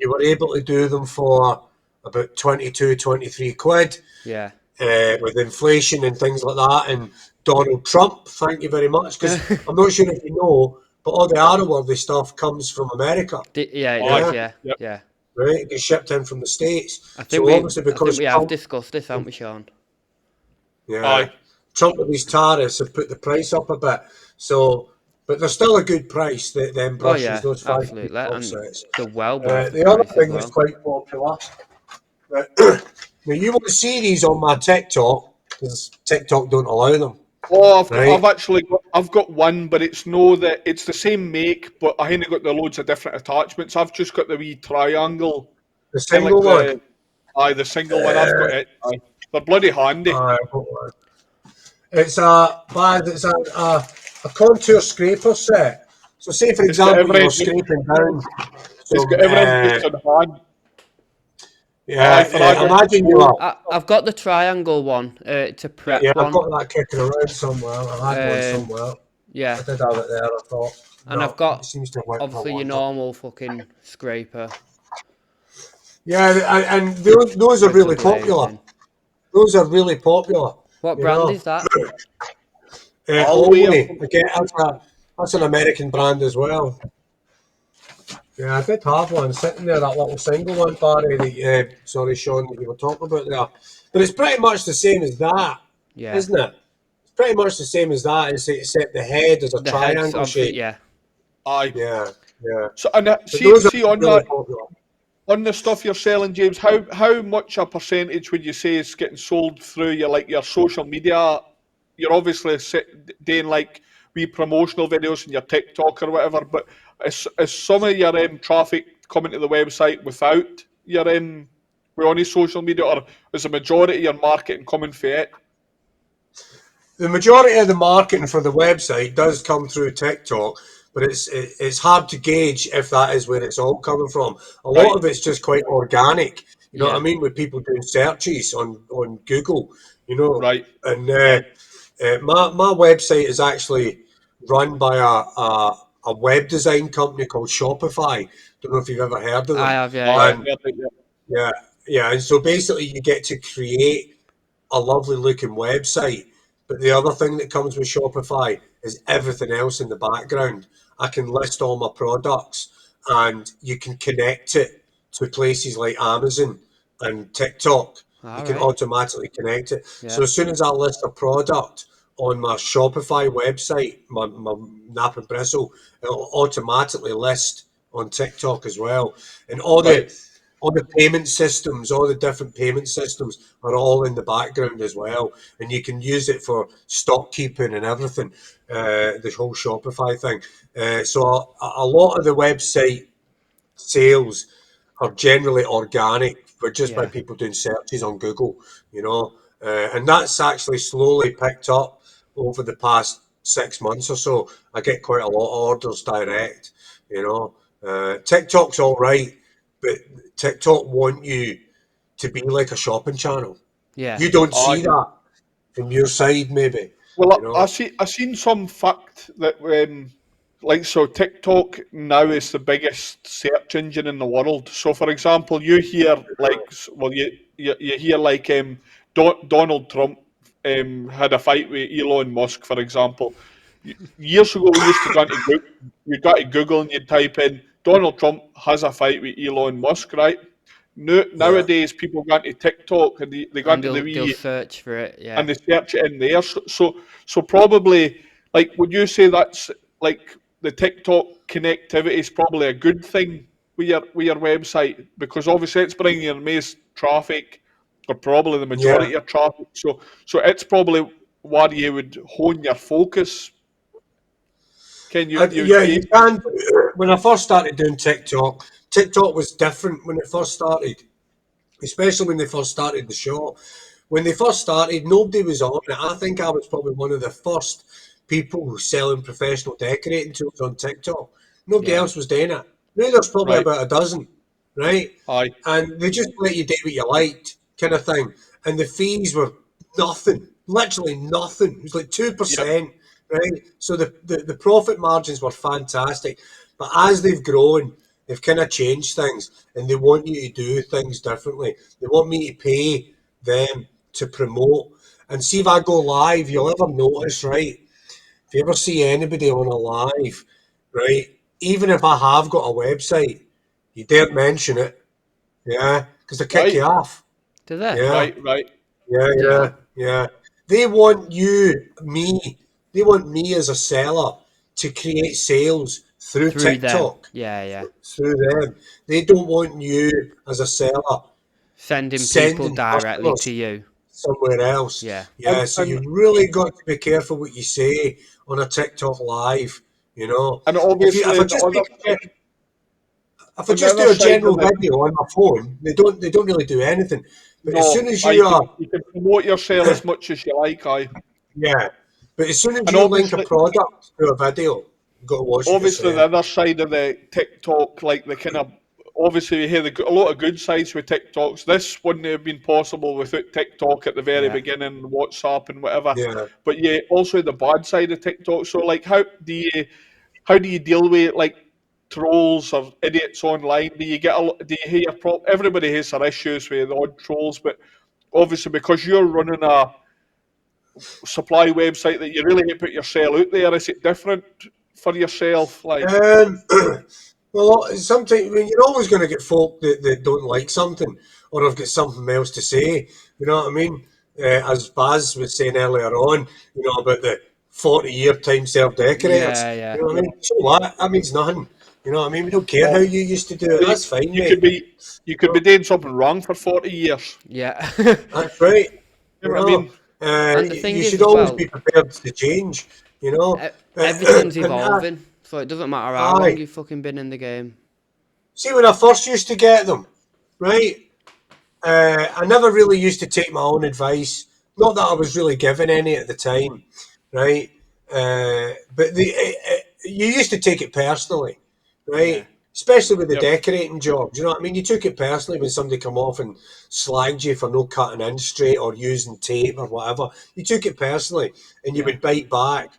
were able to do them for about 22, 23 quid. Yeah. With inflation and things like that, and Donald Trump, thank you very much, because I'm not sure if you know, but all the Arrowworthy stuff comes from America. Yeah, it Aye. does. Yeah. Yep. Yeah. Right? It gets shipped in from the States. I think So we, obviously I think because we have Trump, discussed this, haven't we, Sean? yeah, Aye. Trump with these tariffs have put the price up a bit. So, but they're still a good price. Them Oh brushes, yeah, those 5 absolutely, box and sets. they're well worth the The other price as thing that's well. quite popular. Now you won't see these on my TikTok because TikTok don't allow them. Oh, Right? I've got one, but it's the same make, but I haven't got the loads of different attachments. I've just got the wee triangle, The kind of like single one. the single one. I've got it. Aye. They're bloody handy. It's a contour scraper set. So, say for It's got example, you were everything. scraping down It's some. got everything just in hand. Aye, for adding Imagine you control. are. I've got the triangle one. It's a Yep. Yeah, prep I've one. got that kicking around somewhere. I had one Um, somewhere. I yeah, did have it there. I thought and I've no, it got seems to have went for a obviously your wander. normal fucking scraper, Yeah, and those are bristle really popular. glazing. Those are really popular. What You brand know, is that? Alway or Alway. something. Again, that's an American brand as well. Yeah, I did have one sitting there, that little single one, Barry. Sorry, Sean, that you were talking about there. But it's pretty much the same as that, Yeah, isn't it? It's pretty much the same as that, except the head is a the heads triangle obviously. shape. Yeah, Aye. Yeah, yeah. So and But see those are see on really that popular. on the stuff you're selling, James. How much a percentage would you say is getting sold through your social media? You're obviously doing like wee promotional videos in your TikTok or whatever, but is some of your traffic coming to the website without your with any social media, or is the majority of your marketing coming for it? The majority of the marketing for the website does come through TikTok, but it's hard to gauge if that is where it's all coming from. A lot Right, of it's just quite organic. You know what I yeah. mean? With people doing searches on Google, you know, right. and my website is actually run by a web design company called Shopify. Don't know if you've ever heard of I them. have. Yeah, Aye, yeah, I've And heard it, yeah. yeah, yeah, and so basically you get to create a lovely looking website. But the other thing that comes with Shopify is everything else in the background. I can list all my products and you can connect it to places like Amazon and TikTok. You all can right. automatically connect it. So Yeah, as soon as I list a product on my Shopify website, my Nap and Bristle, it'll automatically list on TikTok as well. And Right. all the payment systems, all the different payment systems are all in the background as well, and you can use it for stock keeping and everything. The whole Shopify thing. So a lot of the website sales are generally organic, but just by yeah, people doing searches on Google, you know, and that's actually slowly picked up over the past 6 months or so. I get quite a lot of orders direct, you know. TikTok's all right, but TikTok want you to be like a shopping channel. yeah, You don't see Aye. that from your side, maybe, you Well, know. I seen some fact that like so TikTok now is the biggest search engine in the world. So, for example, you hear like you hear like Donald Trump had a fight with Elon Musk, for example. Years ago, we used to go into Google, you got to Google and you type in Donald Trump has a fight with Elon Musk, right? Yeah, Nowadays, people go into TikTok and they go and into the they'll wee search for it. and Yeah, they search it in there. So probably, like, would you say that's like the TikTok connectivity is probably a good thing with your website because obviously it's bringing your most traffic or probably the yeah. majority of traffic. So it's probably where you would hone your focus. Can you? You can. When I first started doing TikTok was different when it first started, especially when they first started the show. When they first started, nobody was on it. I think I was probably one of the first people selling professional decorating tools on TikTok. Nobody else was doing it. Now there's probably Right. about a dozen, right? Aye. And they just let you do what you liked, kind of thing. And the fees were nothing, literally nothing. It was like 2%, right? So the profit margins were fantastic. But as they've grown, they've kind of changed things and they want you to do things differently. They want me to pay them to promote. And see if I go live, you'll ever notice, right? If you ever see anybody on a live, right? Even if I have got a website, you daren't mention it, yeah, because they kick you off. Do they? Yeah, Right. yeah. They want they want me as a seller to create sales through Through them. TikTok, Yeah. through them. They don't want you as a seller Sending people sending directly to customers you. somewhere else. Yeah. Yeah, so And you've really got to be careful what you say on a TikTok live. You know, if obviously I just make if I on the just other do a side of general it, video on my phone, they don't really do anything. But as soon no, as you you are, can promote yourself as much as you like, aye. yeah, but as soon as And you link a product to a video, you've got to watch what you're obviously the saying. other side of the TikTok, like the kind of obviously we hear a lot of good sides with TikToks. This wouldn't have been possible without TikTok at the very Yeah. beginning, WhatsApp and whatever. Yeah. But yeah, also the bad side of TikTok. So like, how do you deal with like trolls or idiots online? Do you get do you hear everybody has their issues with the odd trolls, but obviously because you're running a supply website that you really need to put yourself out there, is it different for yourself? Like, Um, well, sometimes you're always going to get folk that don't like something or have got something else to say. You know what I mean? As Baz was saying earlier on, about the 40-year time served decorators. Yeah. You know what I mean? So what? That means nothing. You know what I mean? We don't care how oh, you used to do it. you, That's fine, you mate. could be you could be doing something wrong for 40 years. Yeah. That's right. You know what I mean? And the thing You is should as always well, be prepared to change. You know, everything's and evolving, so it doesn't matter how long aye. you've fucking been in the game. See, when I first used to get them, right? I never really used to take my own advice. Not that I was really given any at the time, right? But you used to take it personally, Yeah. right? Especially with the Yep. decorating jobs. You know what I mean? You took it personally when somebody come off and slagged you for no cutting in straight or using tape or whatever. You took it personally and you Yeah. would bite back.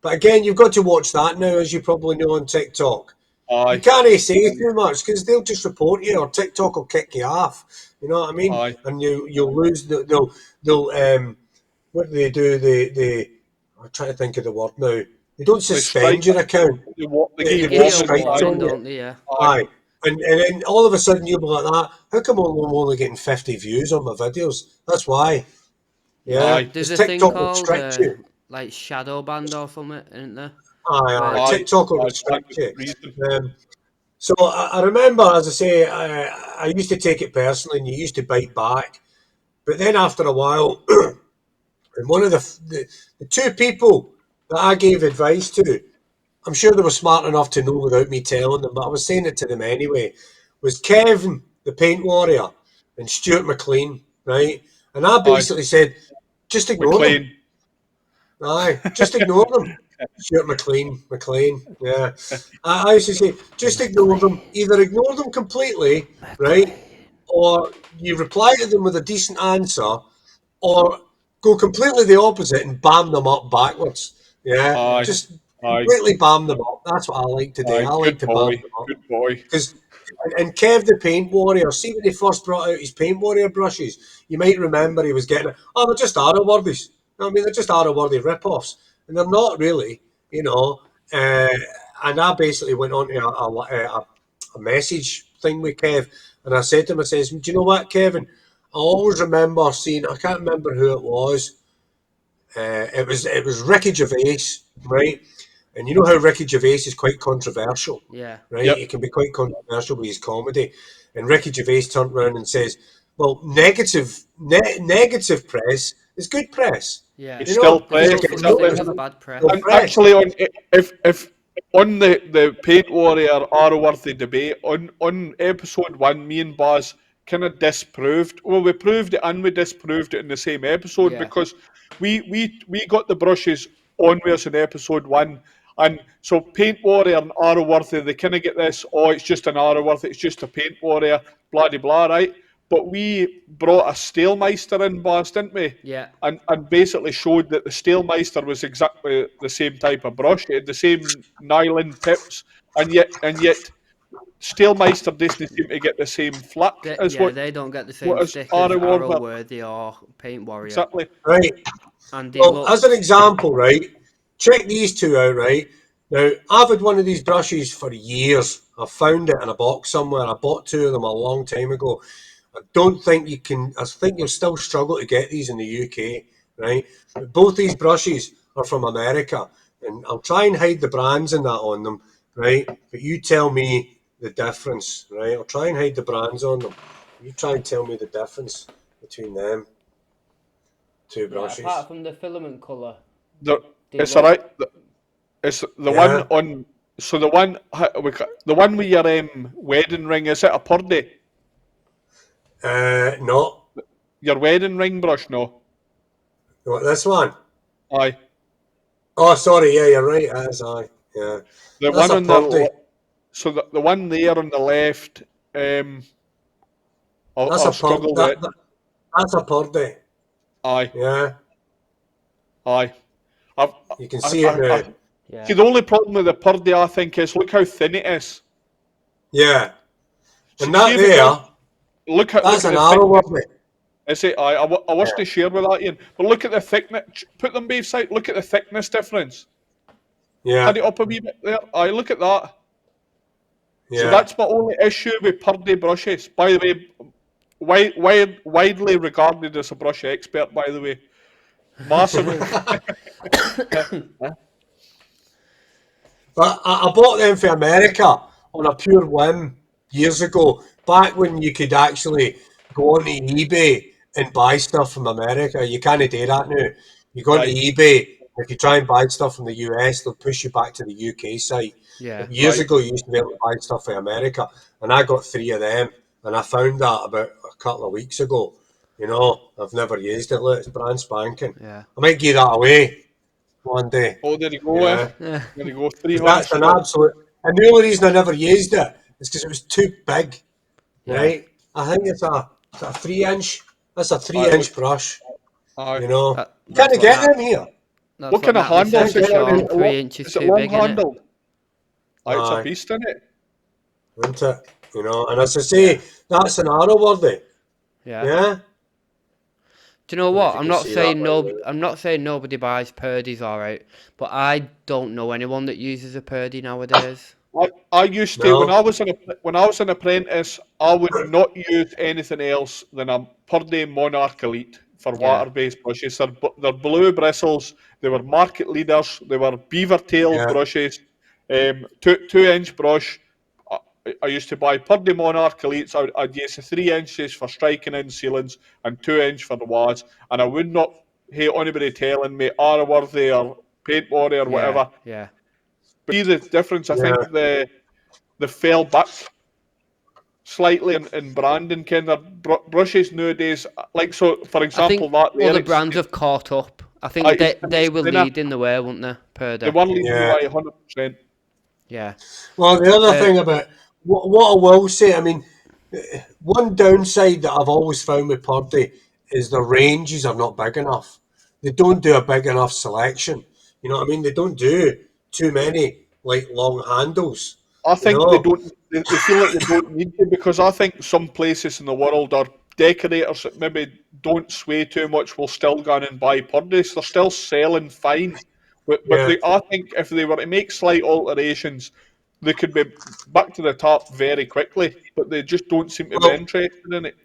But again, you've got to watch that now, as you probably know on TikTok. You Aye. can't say too much because they'll just report you or TikTok will kick you off. You know what I mean? Aye. And you'll lose. They'll what do they do? I'm trying to think of the word now. They don't They strike. suspend your account. They They give you Give you put a warnings. strikes Aye. warning, on you. don't they? Yeah. Aye. Aye. And then all of a sudden you'll be like that. How come I'm only getting 50 views on my videos? That's why. Yeah. Yeah. Aye. There's Because a thing TikTok will called restrict you. like shadow band or something, isn't there? Aye. Where Aye. TikTok will Aye. restrict you. Reason. So I remember, as I say, I used to take it personally, and you used to bite back. But then after a while, and one of the two people that I gave advice to, I'm sure they were smart enough to know without me telling them, but I was saying it to them anyway, was Kevin, the paint warrior, and Stuart McLean, right? And I Aye. basically said, just ignore them. McLean. Aye, just ignore them. Stuart McLean, yeah. I used to say, just ignore them. Either ignore them completely, right? Or you reply to them with a decent answer, or go completely the opposite and bam them up backwards. Yeah, Aye. Yeah. just Aye. completely bam them up. That's what I like to do. Aye. I like Good to bam boy. them up. Good boy. Because and Kev the Paint Warrior, see when he first brought out his Paint Warrior brushes, you might remember he was getting, oh, they're just Arrowworthies. I mean, they're just Arrowworthy rip-offs. And they're not really, you know. And I basically went on to a message thing with Kev, and I said to him, I says, do you know what, Kevin? I always remember seeing, I can't remember who it was. It was Ricky Gervais, right? And you know how Ricky Gervais is quite controversial, Yeah. right? Yep. He can be quite controversial with his comedy. And Ricky Gervais turned around and says, "Well, negative press is good press. Yeah. It's You still know, There's he's press. like, no it's such thing there's as no bad press. no And press. actually, on if on the Paint Warrior Arrowworthy debate, on episode 1, me and Baz kind of disproved. Well, we proved it and we disproved it in the same episode because we got the brushes on with us in episode 1. And so Paint Warrior and Arrowworthy, they kind of get this, it's just an Arrowworthy, it's just a Paint Warrior, blah, blah, blah, right? But we brought a Stalemeister in, Baz, didn't we? Yeah. And basically showed that the Stalemeister was exactly the same type of brush. It had the same nylon tips, and yet Stalemeister doesn't seem to get the same flack as they don't get the same stick as Arrowworthy or Paint Warrior. Exactly. Right. And as an example, right, check these two out, right? Now, I've had one of these brushes for years. I found it in a box somewhere. I bought 2 of them a long time ago. I don't think you can, I think you'll still struggle to get these in the UK, right? But both these brushes are from America, and I'll try and hide the brands and that on them, right? But you tell me the difference, right? I'll try and hide the brands on them. You try and tell me the difference between them 2 brushes. Apart from the filament colour. It's all right. It's the one on. So the one with your wedding ring, is it a Purdy? No. Your wedding ring brush, no. What, this one? Aye. Oh, sorry. Yeah, you're right. It is, aye. Yeah. The That's one on Purdy. so the one there on the left. I'll struggle with it. That's a Purdy. Aye. Yeah. Aye. You can see it now. Yeah. See, the only problem with the Purdy, I think, is look how thin it is. Yeah. And that there. Look at that's look an at Arrowworthy. Is it? I wish to share with that, Ian. But look at the thickness. Put them both side. Look at the thickness difference. Yeah. Had it up a wee bit there. Look at that. Yeah. So that's my only issue with Purdy brushes. By the way, widely regarded as a brush expert, by the way. Massive. But I bought them for America on a pure whim years ago, back when you could actually go onto eBay and buy stuff from America. You can't do that now. You go onto eBay, if you try and buy stuff from the US, they'll push you back to the UK site. Yeah. But years ago, you used to be able to buy stuff from America, and I got 3 of them, and I found that about a couple of weeks ago. You know, I've never used it. Look, it's brand spanking. Yeah. I might give that away one day. Oh, there you go. Yeah. There you go. 300. That's an absolute. And the only reason I never used it is because it was too big. Right? I think it's a 3-inch. That's a 3-inch brush. You know, you can't get them here. What kind of handles is it? 3 inches is it too long big, handled? Isn't it? It's a beast, isn't it? Isn't it? You know, and as I say, that's an Arrowworthy. Yeah. Do you know what? I'm not saying nobody buys Purdy's, all right, but I don't know anyone that uses a Purdy nowadays. I used to when I was an apprentice, I would not use anything else than a Purdy Monarch Elite for water-based brushes. They're blue bristles. They were market leaders. They were beaver-tailed brushes. 2-inch brush. I used to buy Purdy Monarch Elites. I'd use the 3 inches for striking in ceilings and 2-inch for the wads. And I would not hate anybody telling me Arrowworthy or Paint Warrior or whatever. Yeah. But see the difference. I think they fell back slightly in branding kind of brushes nowadays. Like, so, for example, the brands have caught up. I think they were leading the way, weren't they? Purdy. They were leading the way 100%. Yeah. Well, the other thing about what I will say, I mean, one downside that I've always found with Purdy is the ranges are not big enough. They don't do a big enough selection. You know what I mean? They don't do too many like long handles. I think they don't. They feel like they don't need to, because I think some places in the world are decorators that maybe don't sway too much will still go in and buy Purdys. They're still selling fine, but I think if they were to make slight alterations, they could be back to the top very quickly. But they just don't seem to be interested in it.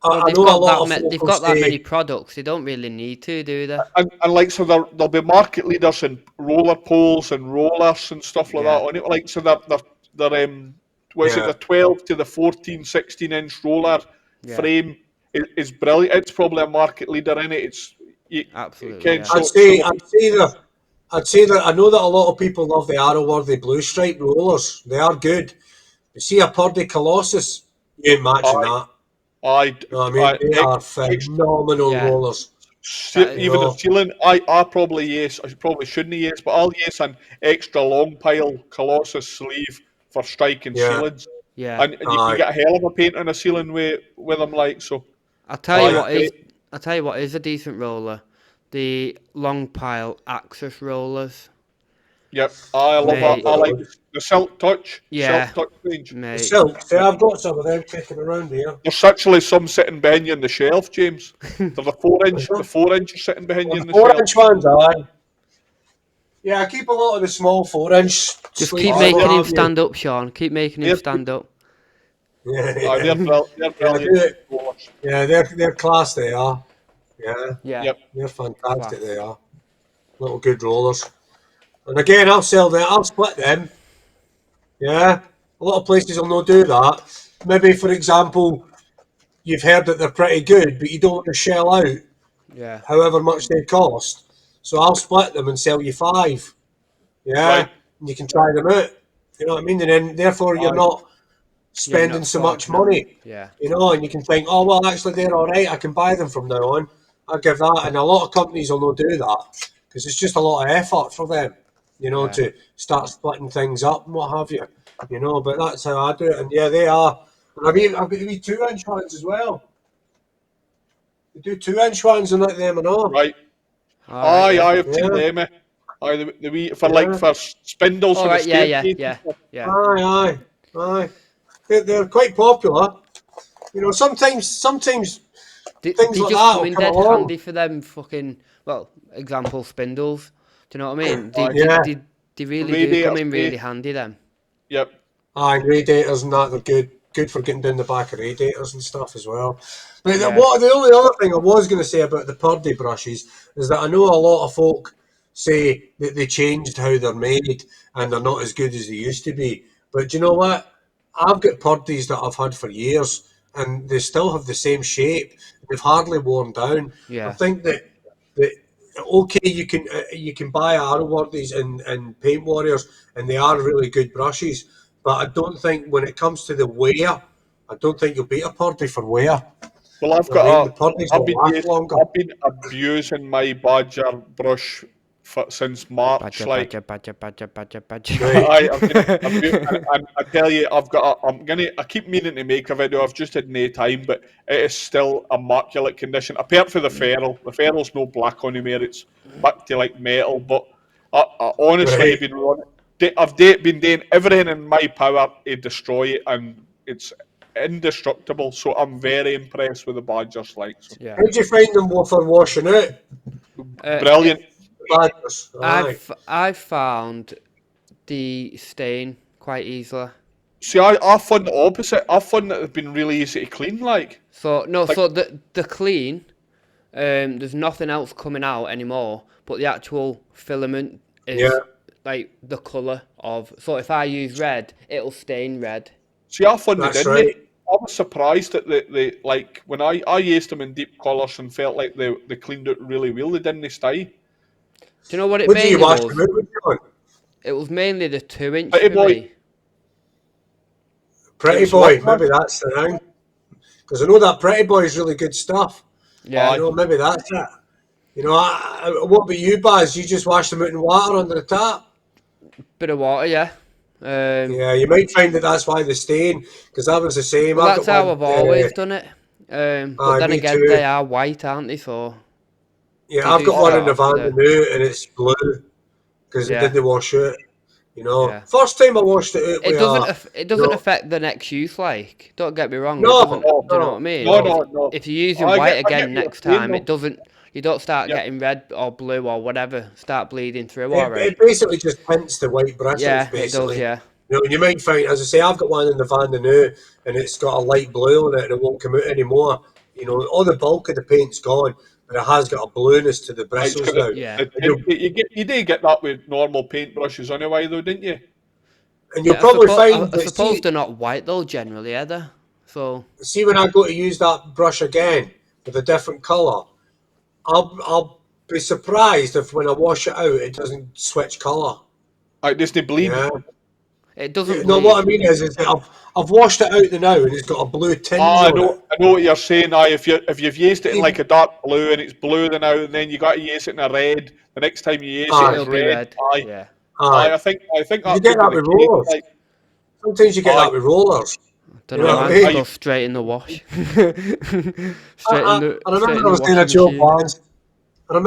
They've got that many products. They don't really need to, do they? And like, so they'll be market leaders in roller poles and rollers and stuff like that on it. Like, so they're the 12 to the 14, 16-inch roller frame is brilliant. It's probably a market leader in it. It's absolutely. I'd say I'd say that I know that a lot of people love the Arrowworthy Blue Stripe rollers. They are good. But see a Purdy Colossus, you ain't matching I, that. I, You know what I mean? I, They are phenomenal Yeah, rollers. that You is, even the know, ceiling, I probably yes, I probably shouldn't yes, but I'll yes an extra long pile Colossus sleeve for striking yeah, ceilings, yeah. and you can aye, get a hell of a paint on a ceiling with them like so. I'll tell you Aye, yeah. what is. great. I'll tell you what is a decent roller. The long pile axis rollers, Yep, I love that. mate. I like The the silk Yeah, touch range. mate. silks, yeah, Yep. I've got some of them kicking around here. There's actually some sitting behind you on the shelf, James. There's a 4 inch, the Well, 4 inch is sitting behind you the on the four shelf. inch ones, aye. Yeah, I keep a lot of the small 4 inch Just keep sleeves, Aye, what making him have you. stand up, Sean. Keep making him they're, stand up. Yeah, aye, yeah. they're Yeah, I brilliant. do it. Yeah, they're class they are. Yeah, Yeah, Yep. they're fantastic class. they are. Little good rollers. And again, I'll sell them. I'll split them. Yeah, a lot of places will not do that. Maybe, for example, you've heard that they're pretty good, but you don't want to shell out Yeah, however much they cost. So I'll split them and sell you five. Yeah, Right. and you can try them out. You know what I mean? And then, therefore, you're Aye. not you're spending not so much forking out. money. Yeah, You know, and you can think, oh well, actually they're all right. I can buy them from now on. I'll give that, and a lot of companies will not do that because it's just a lot of effort for them. You know, yeah. to start splitting things up and what have you. You know, but that's how I do it, and yeah, they are. And I've got the wee 2 inch ones as well. They do 2 inch ones and like them and all. Right. All right, Aye, yeah. I've seen Yeah, them. Aye, the wee for like yeah. for spindles All for the right, yeah, yeah, staircase and yeah, stuff. yeah, Aye, aye, aye. They're quite popular. You know, sometimes things They like just that come will in come dead along. handy for them fucking, well, example, spindles. Do you know what I mean? Aye. Yeah, They really do come Radiators, in really mate. handy, them. Yep. aye, radiators and that they're good for getting down the back of radiators and stuff as well. But Yeah, what the only other thing I was going to say about the Purdy brushes is that I know a lot of folk say that they changed how they're made and they're not as good as they used to be. But do you know what? I've got Purdys that I've had for years and they still have the same shape. They've hardly worn down. I yeah. think that okay, you can buy Arrowworthies and Paint Warriors, and they are really good brushes. But I don't think when it comes to the wear, I don't think you'll beat a Purdy for wear. Well, I've You know what I mean? got The Purdy's I've will been last longer. I've been abusing my Badger brush since March. Badger, Like badger, badger, badger, badger, badger. Right. I've been and I tell you, I keep meaning to make a video. I've just had no time, but it is still immaculate condition. Apart from the ferrule, the ferrule's no black on anymore. It's back to like metal. But I honestly have Right. been running. Been doing everything in my power to destroy it, and it's indestructible. So I'm very impressed with the Badgers. Like so, Yeah. How'd you find them for washing out? Uh, brilliant. The Badgers. Aye. I've found the stain quite easily. See, I found the opposite. I found that they've been really easy to clean. So no, Like so the clean, there's nothing else coming out anymore, but the actual filament Yeah. is like the colour of. So if I use red, it'll stain red. See, I found they That's didn't. right. I was surprised that they like when I used them in deep colours and felt like they cleaned it really well. They didn't stay. Do you know what it What do you mainly wash them was? out with, John? It was mainly the 2 inch Pretty for boy, me. it Pretty was what boy. man? Maybe that's the thing. Because I know that Pretty Boy is really good stuff. You Yeah, Aye, know, maybe that's it. You know, what about you, Baz? You just wash them out in water under the tap? bit of water, yeah. Yeah, you might find that that's why they stain, because I was the same. Well, I've that's got how one. I've always done it. But then Me again, they too. are white, aren't they? So Yeah, they I've do got one in start the off Van with a Nu, and it's blue because it yeah, didn't wash out. You know, yeah. first time I washed it out It with doesn't a, it you doesn't know, affect the next use. Like, don't get me wrong, it no, doesn't. no, Do you know what I no, mean? no, no. no, no. If you're using white I get again what you're next saying time, it though. doesn't. You don't start Yep, getting red or blue or whatever. Start bleeding through. All It right. basically just tints the white bristles, Yeah, it does. basically. Yeah, You know, and you might find, as I say, I've got one in the Van Nu, and it's got a light blue on it, and it won't come out anymore. You know, all the bulk of the paint's gone, but it has got a blueness to the right. It's bristles got now. yeah, the And tint. You do get that with normal paintbrushes anyway, though, didn't you? you'll yeah. probably find I that, suppose they're not white though generally, are they? So see when I go to use that brush again with a different colour, I'll be surprised if when I wash it out, it doesn't switch colour. It doesn't bleed. Yeah. It doesn't No, bleed. what I mean is that I've washed it out now, and it's got a blue tinge on it. I know what you're saying. If you've used it in like a dark blue and it's blue now, and then you got to use it in a red. The next time you use it, Aye. it's It'll be red. red. Aye, Yeah. Aye. I think You that get could be that the with case. rollers. Like, Sometimes you get aye, that with rollers. Don't You know. know what I Mine mean? goes straight in the wash. I Straight in remember I the was doing a washing job machine. once. And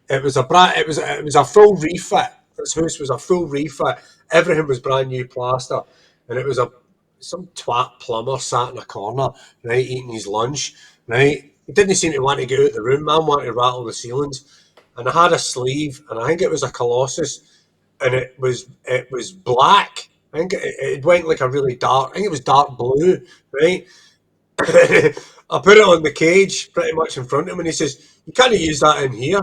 it was a full refit. This house was a full refit. Everything was brand new plaster, and it was some twat plumber sat in a corner, right, eating his lunch. Right, he didn't seem to want to get out of the room. Man wanted to rattle the ceilings, and I had a sleeve, and I think it was a Colossus, and it was black. I think it went like a really dark. I think it was dark blue, right? I put it on the cage pretty much in front of him, and he says, "You can't use that in here."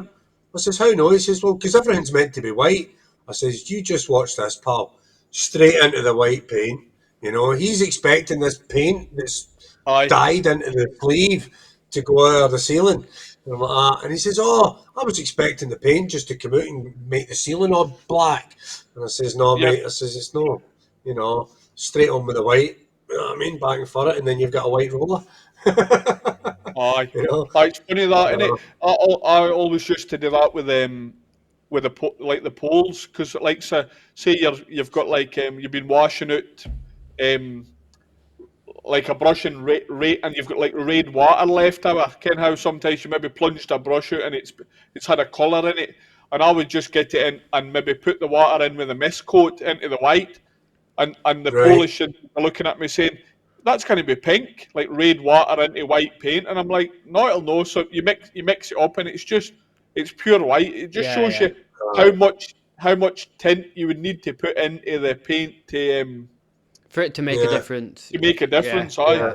I says, "How no?" He says, "Well, because everything's meant to be white." I says, "You just watch this, pal. Straight into the white paint. You know, he's expecting this paint that's aye, dyed into the sleeve to go over the ceiling." And I'm like, ah. And he says, "Oh, I was expecting the paint just to come out and make the ceiling all black." And I says, "No, yeah, mate." I says, "It's no, straight on with the white. You know what I mean? Back and for it, and then you've got a white roller." aye. you know, It's funny that, innit? uh, I always used to do that with like the poles, because like say you've got like you've been washing it um like a brush and and you've got like red water left over. Ken how sometimes you maybe plunged a brush out and it's had a colour in it, and I would just get it in and maybe put the water in with a mist coat into the white, and the right? Polish are looking at me saying that's going to be pink, like red water into white paint, and I'm like, no, it'll no. So you mix it up, and it's pure white. It just Yeah, shows yeah. you how much tint you would need to put into the paint For it to make a Yeah, difference. make a Yeah, difference. Aye. yeah. yeah.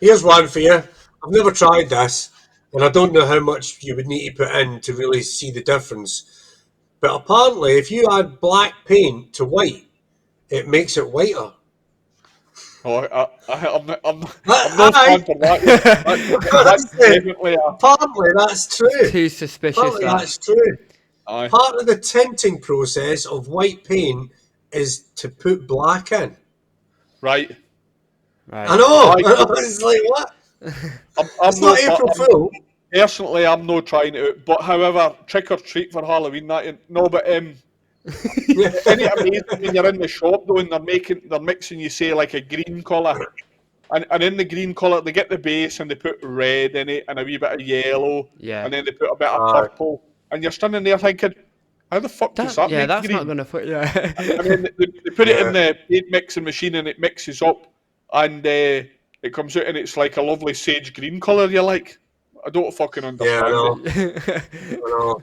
Here's one for you. I've never tried this, and I don't know how much you would need to put in to really see the difference. But apparently, if you add black paint to white, it makes it whiter. Oh, I'm not Aye, fan for that. Yeah, that's that's it. definitely Apparently, that's true. Too suspicious Apparently, that. that's true. aye, Part of the tinting process of white paint is to put black in. right. I Right. know. Aye, It's like, what? I'm It's not no April I'm Fool. personally I'm not trying to. But however, trick or treat for Halloween no, but isn't it amazing when you're in the shop though and they're mixing you say like a green colour. And in the green colour, they get the base and they put red in it and a wee bit of yellow, Yeah. and then they put a bit of Aye. purple. And you're standing there thinking, how the fuck does that make That's not green? gonna put. Yeah. And then they put it in Yeah. the paint mixing machine and it mixes up, and it comes out and it's like a lovely sage green colour. You're like, I don't fucking Yeah, I understand it. know.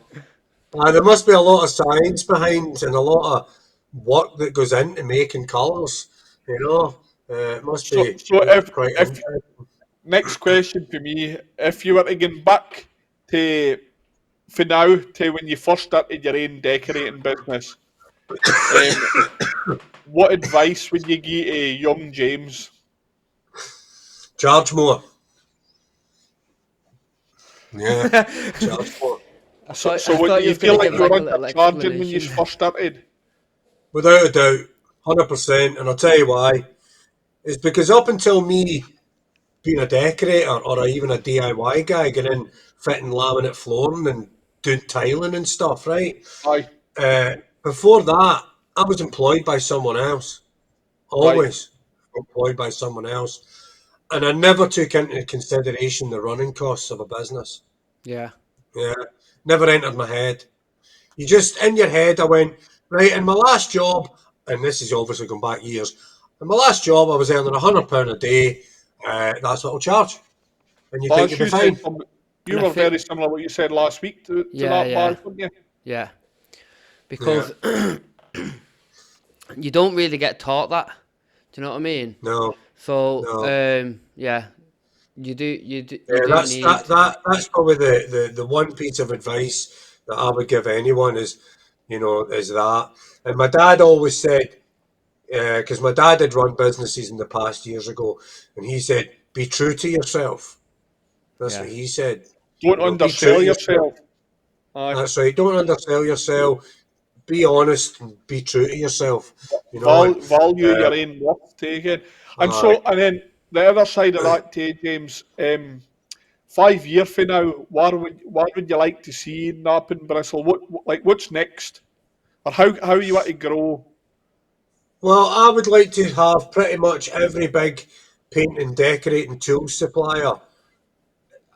I know. There must be a lot of science behind and a lot of work that goes into making colours. You know, it must So, be so if quite if interesting. next question for me, if you were to get back to for now to when you first started your own decorating business, um, what advice would you give to young James? Charge more. Yeah, charge more. So I what do thought you you was gonna feel like give you were like a little undercharging when you explanation. first started? Without a doubt, 100%. And I'll tell you why. It's because up until me being a decorator or even a DIY guy, getting in fitting laminate flooring and doing tiling and stuff, right? Aye, Uh, Before that, I was employed by someone else. right. Always employed by someone else. And I never took into consideration the running costs of a business. Yeah. Yeah. Never entered my head. You just, in your head, I went, right, in my last job, and this is obviously going back years, in my last job, I was earning £100 a day. That's what I'll charge. And you But think as you'll be you said, fine. you And I were think. very similar what you said last week to Yeah, that, yeah, Baz, weren't you? yeah. Yeah. Because you don't really get taught that. Do you know what I mean? No, So, no. yeah, you Yeah, do need. that's probably the one piece of advice that I would give anyone is that. And my dad always said, because my dad had run businesses in the past years ago, and he said, be true to yourself. That's what he said. Don't Be true undersell to yourself. Aye. That's right. Don't undersell yourself. Be honest and be true to yourself. Value your own worth, take it. And then the other side of that, James, 5 years from now, where would you like to see Nap and Bristle? What's next? Or how you want to grow? Well, I would like to have pretty much every big paint and decorating tool supplier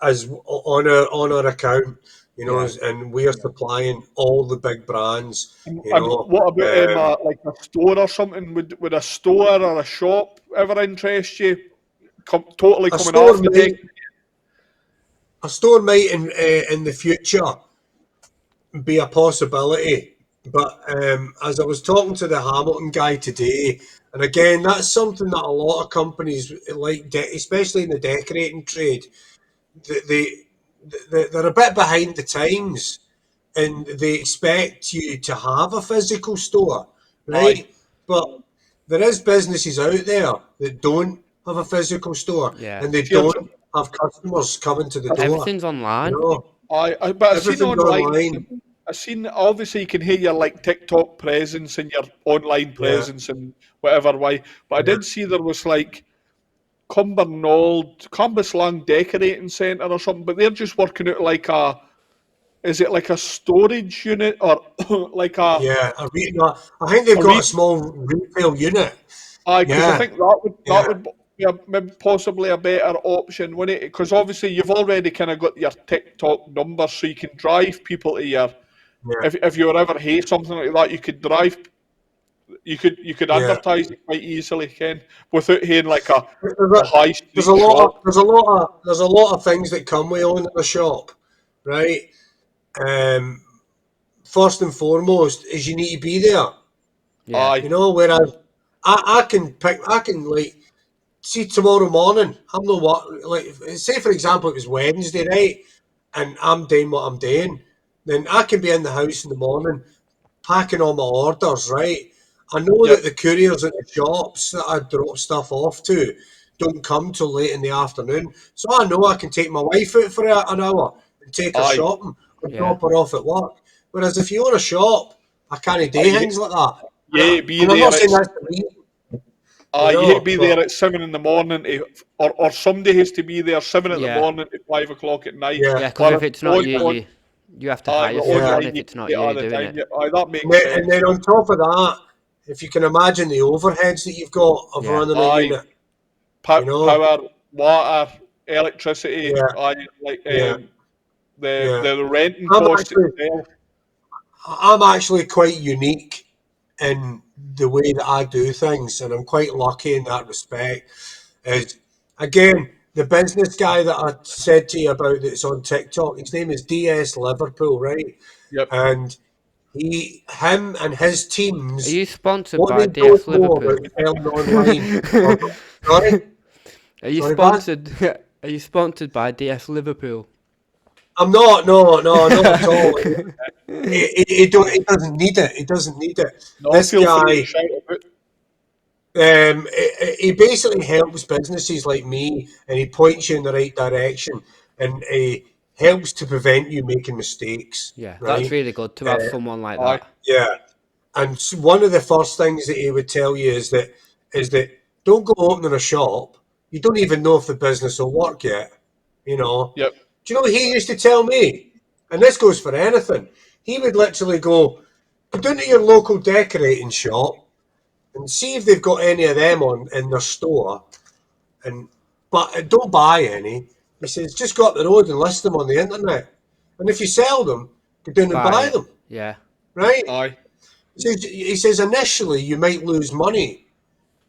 as on our account, and we are supplying all the big brands, And what about like a store or something? Would a store or a shop ever interest you? Totally a coming store off the deck. might a store might in the future be a possibility. But as I was talking to the Hamilton guy today, and again, that's something that a lot of companies like, especially in the decorating trade, they're a bit behind the times, and they expect you to have a physical store, Aye. right? But there is businesses out there that don't have a physical store, Yeah. and they See, don't have customers coming to the door. Everything's online. But I've seen Everything's online. online. I've seen obviously you can hear your like TikTok presence and your online Yeah, presence and whatever way. But I yeah, did see there was like Cumberslang Decorating Centre or something, but they're just working out like is it like a storage unit or like yeah. No, I think they've a got a re- small retail unit. Aye, because I Yeah, think that yeah, would be maybe possibly a better option, wouldn't it? Because obviously you've already kind of got your TikTok numbers, so you can drive people to your. yeah, If you were ever hate something like that, you could yeah. advertise it quite easily, Ken, without having like There's a high street a lot shop. of there's a lot of things that come with owning a shop, right? Um, First and foremost is you need to be there. Yeah. Aye, Whereas I can like see tomorrow morning. I'm not what like say for example it was Wednesday, right? And I'm doing what I'm doing. Then I can be in the house in the morning packing all my orders, right? I know yep, that the couriers at the shops that I drop stuff off to don't come till late in the afternoon. So I know I can take my wife out for an hour and take her aye, shopping or Yeah. drop her off at work. Whereas if you own a shop, I can't aye. do things like that. Be And I'm there not at saying that's the reason, you hate to be there but at 7 in the morning, or somebody has to be there 7 in the Yeah. morning to 5 o'clock at night. yeah, Yeah, because Whereas if it's not you, you have to hire but yeah. someone online if you it's can not get all you the doing time. it. Yeah, that And makes then, and sense. then on top of that, if you can imagine the overheads that you've got of Yeah. running a Aye, unit, you know, power, water, electricity, yeah, like yeah, yeah. the renting I'm costs actually itself. I'm actually quite unique in the way that I do things, and I'm quite lucky in that respect. Is again the business guy that I said to you about that's on TikTok. His name is DS Liverpool, right? Yep. And him and his Are teams, you sponsored what by they don't DS know about Liverpool? selling online. Or, sorry, Are you sorry, Baz. sponsored? Are you sponsored by DS Liverpool? I'm not. No, no, not at all. He doesn't need it. He doesn't need it. No, This feel free to guy. shout about. He basically helps businesses like me, and he points you in the right direction, and he helps to prevent you making mistakes. Yeah, that's Right? really good to have Uh, someone like Aye, that. yeah. And one of the first things that he would tell you is that don't go opening a shop. You don't even know if the business will work yet. You know. yep, Do you know what he used to tell me? And this goes for anything. He would literally go down to your local decorating shop and see if they've got any of them on in their store, and but don't buy any. He says just go up the road and list them on the internet, and if you sell them, go down and Buy buy it. them. Yeah. Right? aye, He says initially you might lose money.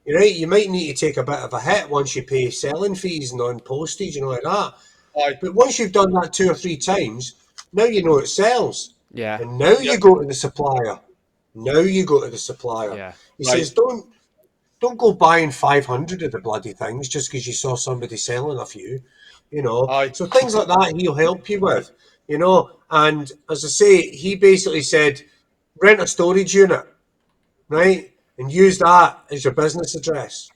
Right? You might need to take a bit of a hit once you pay selling fees and on postage and all like that. aye, But once you've done that 2 or 3 times, now you know it sells. Yeah. And now yep, you go to the supplier. Now you go to the supplier. Yeah. He right, says, don't go buying 500 of the bloody things just because you saw somebody selling a few. aye, So things like that he'll help you with. And as I say, he basically said, rent a storage unit, right? And use that as your business address,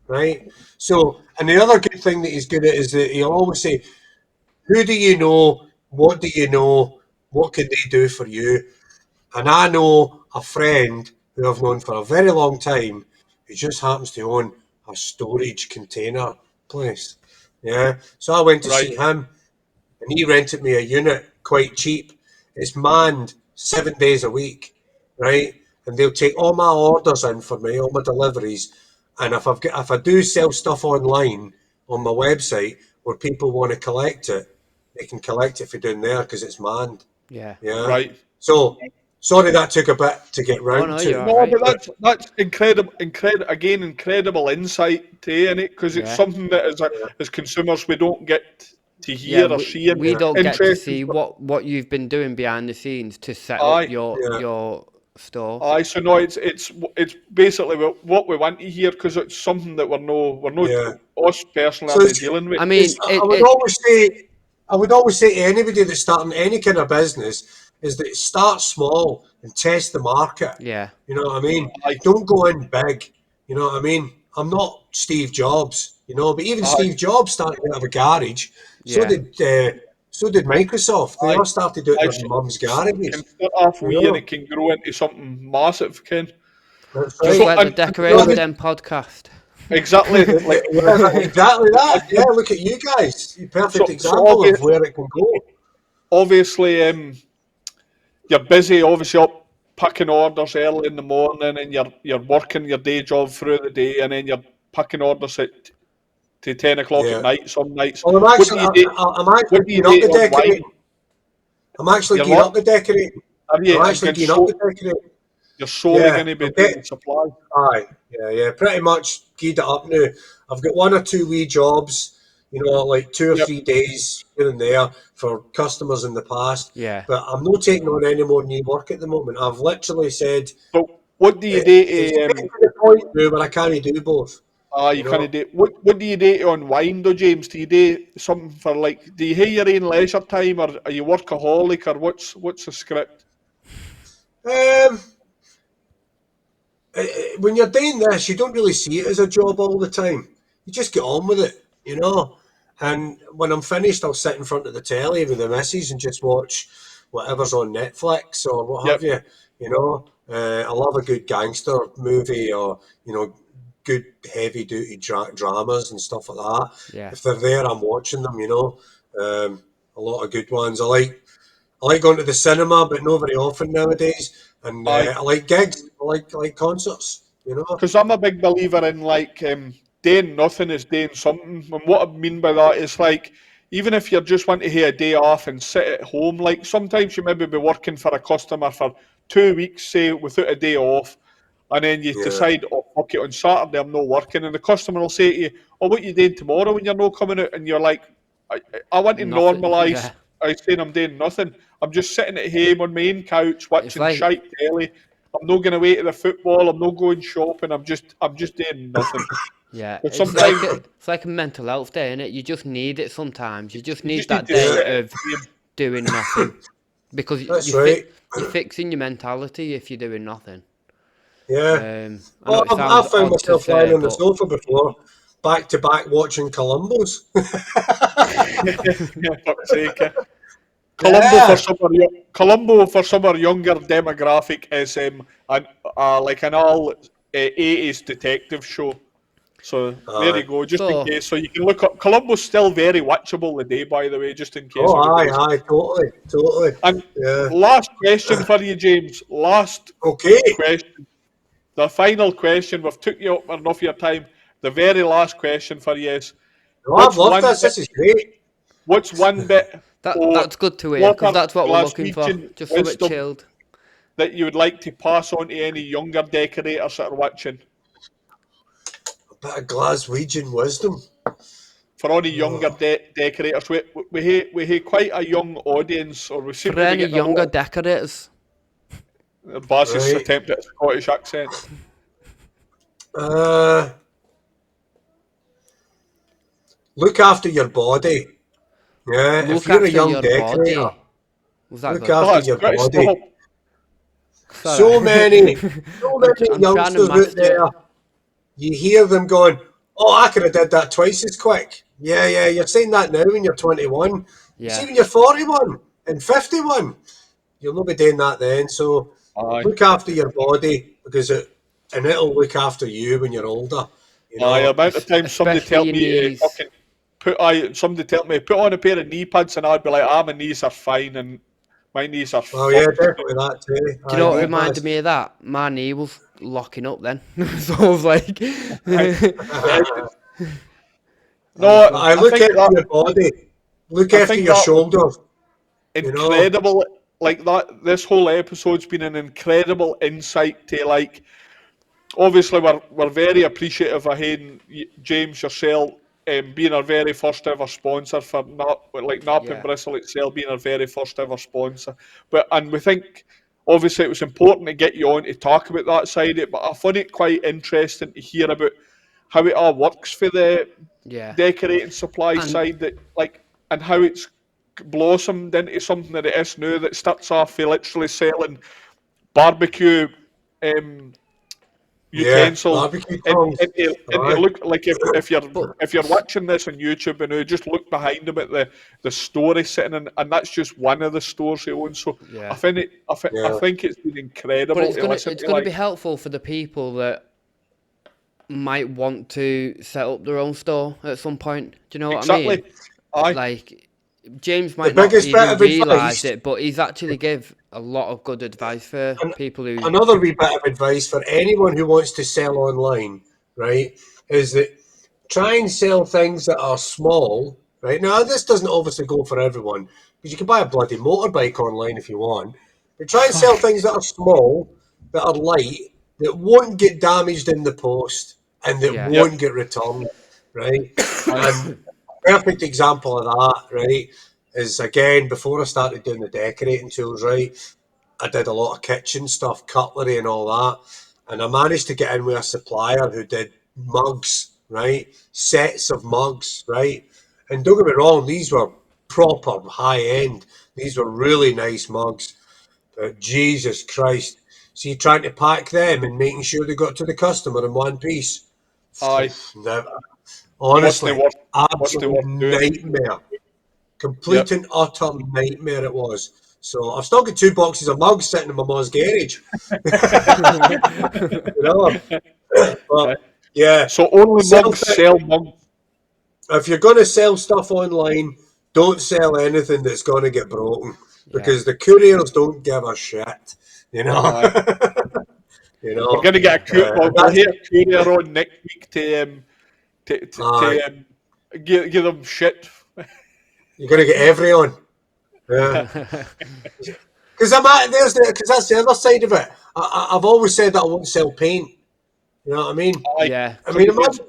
right? So, and the other good thing that he's good at is that he'll always say, Who do you know? What do you know? What can they do for you? And I know a friend who I've known for a very long time who just happens to own a storage container place. Yeah. So I went to Right. see him and he rented me a unit quite cheap. It's manned 7 days a week, right? And they'll take all my orders in for me, all my deliveries. And if I do sell stuff online on my website where people want to collect it, they can collect it for doing there because it's manned. Yeah. Yeah. Right. So sorry that took a bit to get Oh round no, to. you're all No, right. but that's incredible insight to it, because it's Yeah. something that as consumers we don't get to Yeah, hear or see. And we don't get to interesting. see what you've been doing behind the scenes to set up Aye, Yeah. your store. aye. So no, it's basically what we want to hear, because it's something that we're no Yeah. us personally So are not dealing with. I mean, I would always say to anybody that's starting any kind of business is that start small and test the market. yeah, You know what I mean? Aye, Don't go in big. You know what I mean? I'm not Steve Jobs, but even aye, Steve Jobs started out of a garage. So yeah, did so did Microsoft. They aye. all started out Aye. in their So mum's it can garages. start off You wee and know, it can grow into something massive, Ken. that's just right. So like the and to be Decorator honest, Den podcast. exactly like Yeah, exactly that. Yeah, look at you guys. You're a perfect so example of where it can go. obviously you're busy, obviously up picking orders early in the morning, and you're working your day job through the day, and then you're picking orders at to 10 o'clock at Yeah. night some nights. Well, What do you do? I'm actually What do you gearing up do the to unwind? decorating. I'm actually You're gearing what? up the decorating. Are you? I'm Are you actually going gearing up the so? decorating. You're solely Yeah, going to be I'm doing getting. the supply. Aye, yeah. Pretty much geared it up now. I've got 1 or 2 wee jobs, like 2 or 3 days here and there for customers in the past. Yeah, But I'm not taking on any more new work at the moment. I've literally said But what do you it, do it's to getting to the point now where I can't do both. you kind of do what do you do to unwind though, James? Do you do something for like do you have your own leisure time, or are you workaholic, or what's the script? Um, when you're doing this, you don't really see it as a job all the time. You just get on with it. And when I'm finished, I'll sit in front of the telly with the missus and just watch whatever's on Netflix or what have Yep. you. I love a good gangster movie or good heavy duty dramas and stuff like that. yeah. If they're there, I'm watching them. A lot of good ones. I like going to the cinema, but not very often nowadays. And Aye. I like gigs. I like concerts. Because I'm a big believer in like doing nothing is doing something, and what I mean by that is like even if you just want to have a day off and sit at home, like sometimes you maybe be working for a customer for 2 weeks, say without a day off, and then you Yeah, decide, oh fuck it, on Saturday I'm not working, and the customer will say to you, oh, what you doing tomorrow when you're not coming out, and you're like, I want to Nothing. normalise. Yeah, I saying I'm doing nothing. I'm just sitting at home on my own couch it's watching like shite telly. I'm not going away to the football. I'm not going shopping. I'm just doing nothing. yeah, But sometimes it's like a mental health day, innit? You just need it sometimes. You just you need just need that to yeah, day sit at of home. doing nothing because that's right. you're fixing your mentality if you're doing nothing. Yeah. I know Well, it I've sounds found odd to myself lying say, on the but sofa before, back to back watching Columbus. Fuck's sake. Yeah. Colombo for some of our younger demographic is like an all 80s detective show. So there you Aye. go, just in so case. So you can look up. Columbo's still very watchable today, by the way, just in case Oh, aye, anybody's. aye, totally, totally. And Yeah. last question for you, James. Last Okay. question. The final question. We've took you up enough of your time. The very last question for you is: No, I've What's loved one this. bit? This is great. What's one bit that's of good to hear because proper that's what we're looking for. Glaswegian Just something wisdom chilled. that you would like to pass on to any younger decorators that are watching? A bit of Glaswegian wisdom. For all the younger Oh, decorators, we have quite a young audience, or we seem For to be any getting a younger lot decorators, of Bass's right. attempt at a Scottish accent. Uh, Look after your body. Yeah. If look you're a after young your decorator, body. Was that look good? Oh, after it's your great. body. Stop. Sorry. So many, so many I'm trying to youngsters out master there. it. You hear them going, "Oh, I could have did that twice as quick." Yeah, you're saying that now when you're 21. You see, Yeah. when you're 41 and 51, you'll not be doing that then. So Aye. look after your body and it'll look after you when you're older. You Aye, know. amount of times somebody Especially tell your me to knees. fucking somebody tell me put on a pair of knee pads and I'd be like, my knees are fine and my knees are Well, yeah, fucked. definitely that too. Do you know what Knee reminded pads. me of that? My knee was locking up then. So I was like, Aye. Yeah, no, honestly. I I look think after that your body. Look I after think your that was shoulders. You know. incredible. Like that, this whole episode's been an incredible insight to like. Obviously, we're very appreciative of Hayden, James, yourself, being our very first ever sponsor for Nap and Yeah. Bristle itself being our very first ever sponsor. And we think obviously it was important to get you on to talk about that side of it. But I find it quite interesting to hear about how it all works for the Yeah. decorating supply And side, that like and how it's blossomed into something that it is now, that starts off with literally selling barbecue um, Yeah, utensils. barbecue And, tongs. and it Aye. look like but if you're watching this on YouTube and you just look behind him at the store he's sitting in, and that's just one of the stores he owns. So I yeah. think I Yeah. think it's been But incredible it's to gonna listen it's to. gonna be Like helpful for the people that might want to set up their own store at some point. Do you know what I mean? exactly, aye, Like James The might not biggest bit even of realise advice, it, but he's actually give a lot of good advice for and people who. another wee bit of advice for anyone who wants to sell online, right, is that try and sell things that are small, right? Now, this doesn't obviously go for everyone because you can buy a bloody motorbike online if you want, but try and sell things that are small, that are light, that won't get damaged in the post and that Yeah. yep, won't get returned, right? aye, And a perfect example of that, right, is again before I started doing the decorating tools, right? I did a lot of kitchen stuff, cutlery and all that. And I managed to get in with a supplier who did mugs, right? Sets of mugs, right? And don't get me wrong, these were proper high end. These were really nice mugs. But Jesus Christ. So you're trying to pack them and making sure they got to the customer in one piece. aye. Never. Wasn't Honestly, wasn't absolute worth doing. nightmare. Complete Yep. and utter nightmare it was. So I've still got 2 boxes of mugs sitting in my mom's garage. You know, but yeah, So only sell mugs th- sell mugs. if you're going to sell stuff online, don't sell anything that's going to get broken Yeah. because the couriers don't give a shit. You know, Aye. you We're know. going to get a And we'll that's hear a courier on next week to aye. give them shit. You're going to get everyone. Yeah, because because that's the other side of it. I've always said that I won't sell paint. You know what I mean? Aye. Yeah. I So mean, imagine,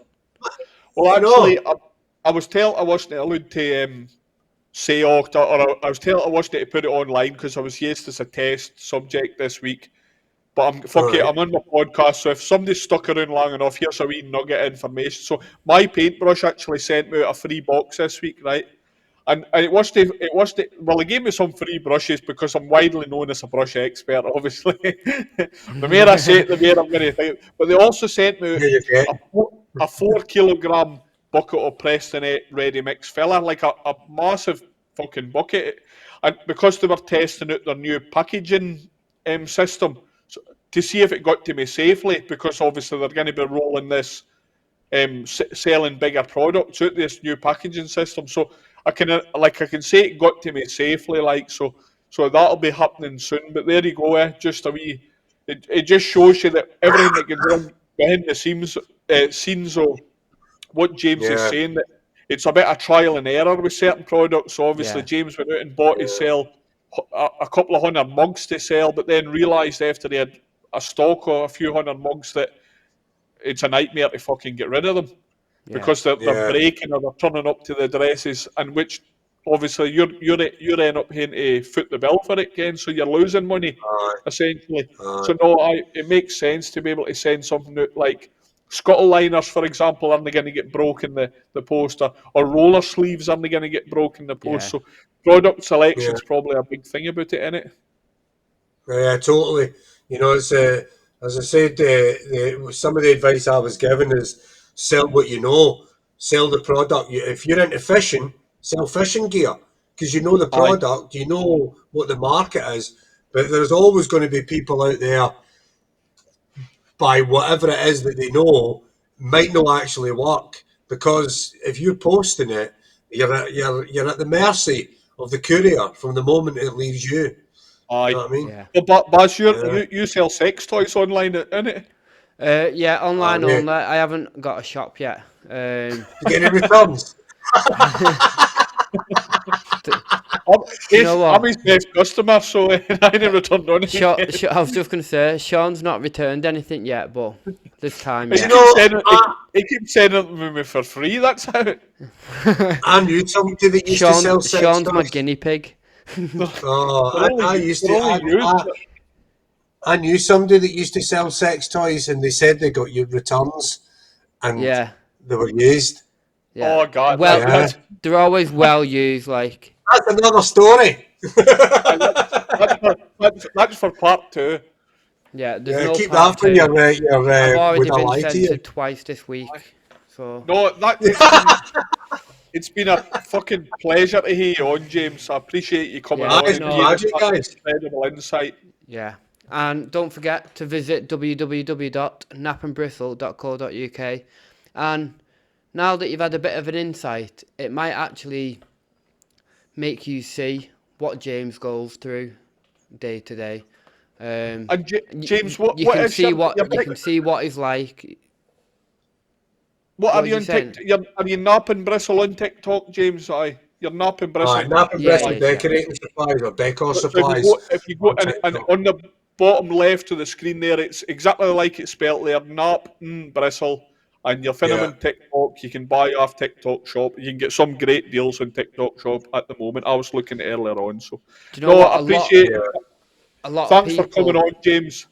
well, you actually, know. I was told I wasn't allowed to say I was told I wasn't to put it online because I was used as a test subject this week. But All fuck it, right. I'm on my podcast, so if somebody's stuck around long enough, here's a wee nugget of information. So my paintbrush actually sent me out a free box this week, right? And well, he gave me some free brushes because I'm widely known as a brush expert, obviously. The more I say it, the more I'm going to think. But they also sent me Here you get. a 4 kilogram bucket of Prestonette ready mix filler, like a massive fucking bucket. And because they were testing out their new packaging system, so, to see if it got to me safely, because obviously they're going to be rolling this selling bigger products out this new packaging system. So I can say it got to me safely, so that'll be happening soon. But there you go, just a wee. It just shows you that everything that goes on behind the scenes of what James is Yeah. saying, that it's a bit of trial and error with certain products. So obviously Yeah. James went out and bought his sell a couple of hundred mugs to sell, but then realised after he had a stock of a few hundred mugs that it's a nightmare to fucking get rid of them Yeah. because they're Yeah. breaking or they're turning up to the dresses, and which obviously you're end up paying to foot the bill for it again, so you're losing money Aye. essentially. Aye. So no, it makes sense to be able to send something out like scuttle liners, for example, aren't they going to get broken the post, or roller sleeves aren't they going to get broken the post? Yeah. So product Yeah. selection's probably a big thing about it, innit? Yeah. Totally. You know, it's as I said, some of the advice I was given is sell what you know. sell the product. If you're into fishing, sell fishing gear because you know the Aye. product, you know what the market is. But there's always going to be people out there by whatever it is that they know might not actually work because if you're posting it, you're at the mercy of the courier from the moment it leaves you. You Aye. know what I mean? Yeah. But Baz, Yeah. you sell sex toys online, innit? Yeah, online Yeah. only. I haven't got a shop yet. You get any returns? Do you know I'm what? his best customer, so I ain't returned on anything. I was just gonna say, Sean's not returned anything yet, but this time, He Do you yeah. know, keeps sending it to me for free. That's how. I knew somebody that used to sell sex Sean's my toys. guinea pig. Oh, I used They're to. only used. I knew somebody that used to sell sex toys, and they said they got you returns, and Yeah, they were used. yeah. Oh God, Well, Yeah, they're always well used. Like, that's another story. that's for part two. yeah. There's Yeah, no keep part that for two. your I've would already I been lie to you? censored twice this week, so No, that it's been a fucking pleasure to hear you on, James. I appreciate you coming yeah. on It's and been No, giving us magic, that guys. incredible insight. yeah. And don't forget to visit www.napandbristle.co.uk. And now that you've had a bit of an insight, it might actually make you see what James goes through day to day. And James, what You can is see your you can see what he's like. what What are was you you on saying? TikTok? Are you napping bristle on TikTok, James? Aye, you're napping All right, bristle. Nap and Yeah, Bristle he is. Yeah, decorating supplies or decor So if you supplies go, on and TikTok. on the bottom left of the screen there, it's exactly like it's spelled there, Nap Bristle. And you're finding Yeah. them on TikTok. You can buy off TikTok shop. You can get some great deals on TikTok shop at the moment. I was looking earlier on. So, do you know no, what? I appreciate. Yeah. A lot of Thanks for coming people. on, James.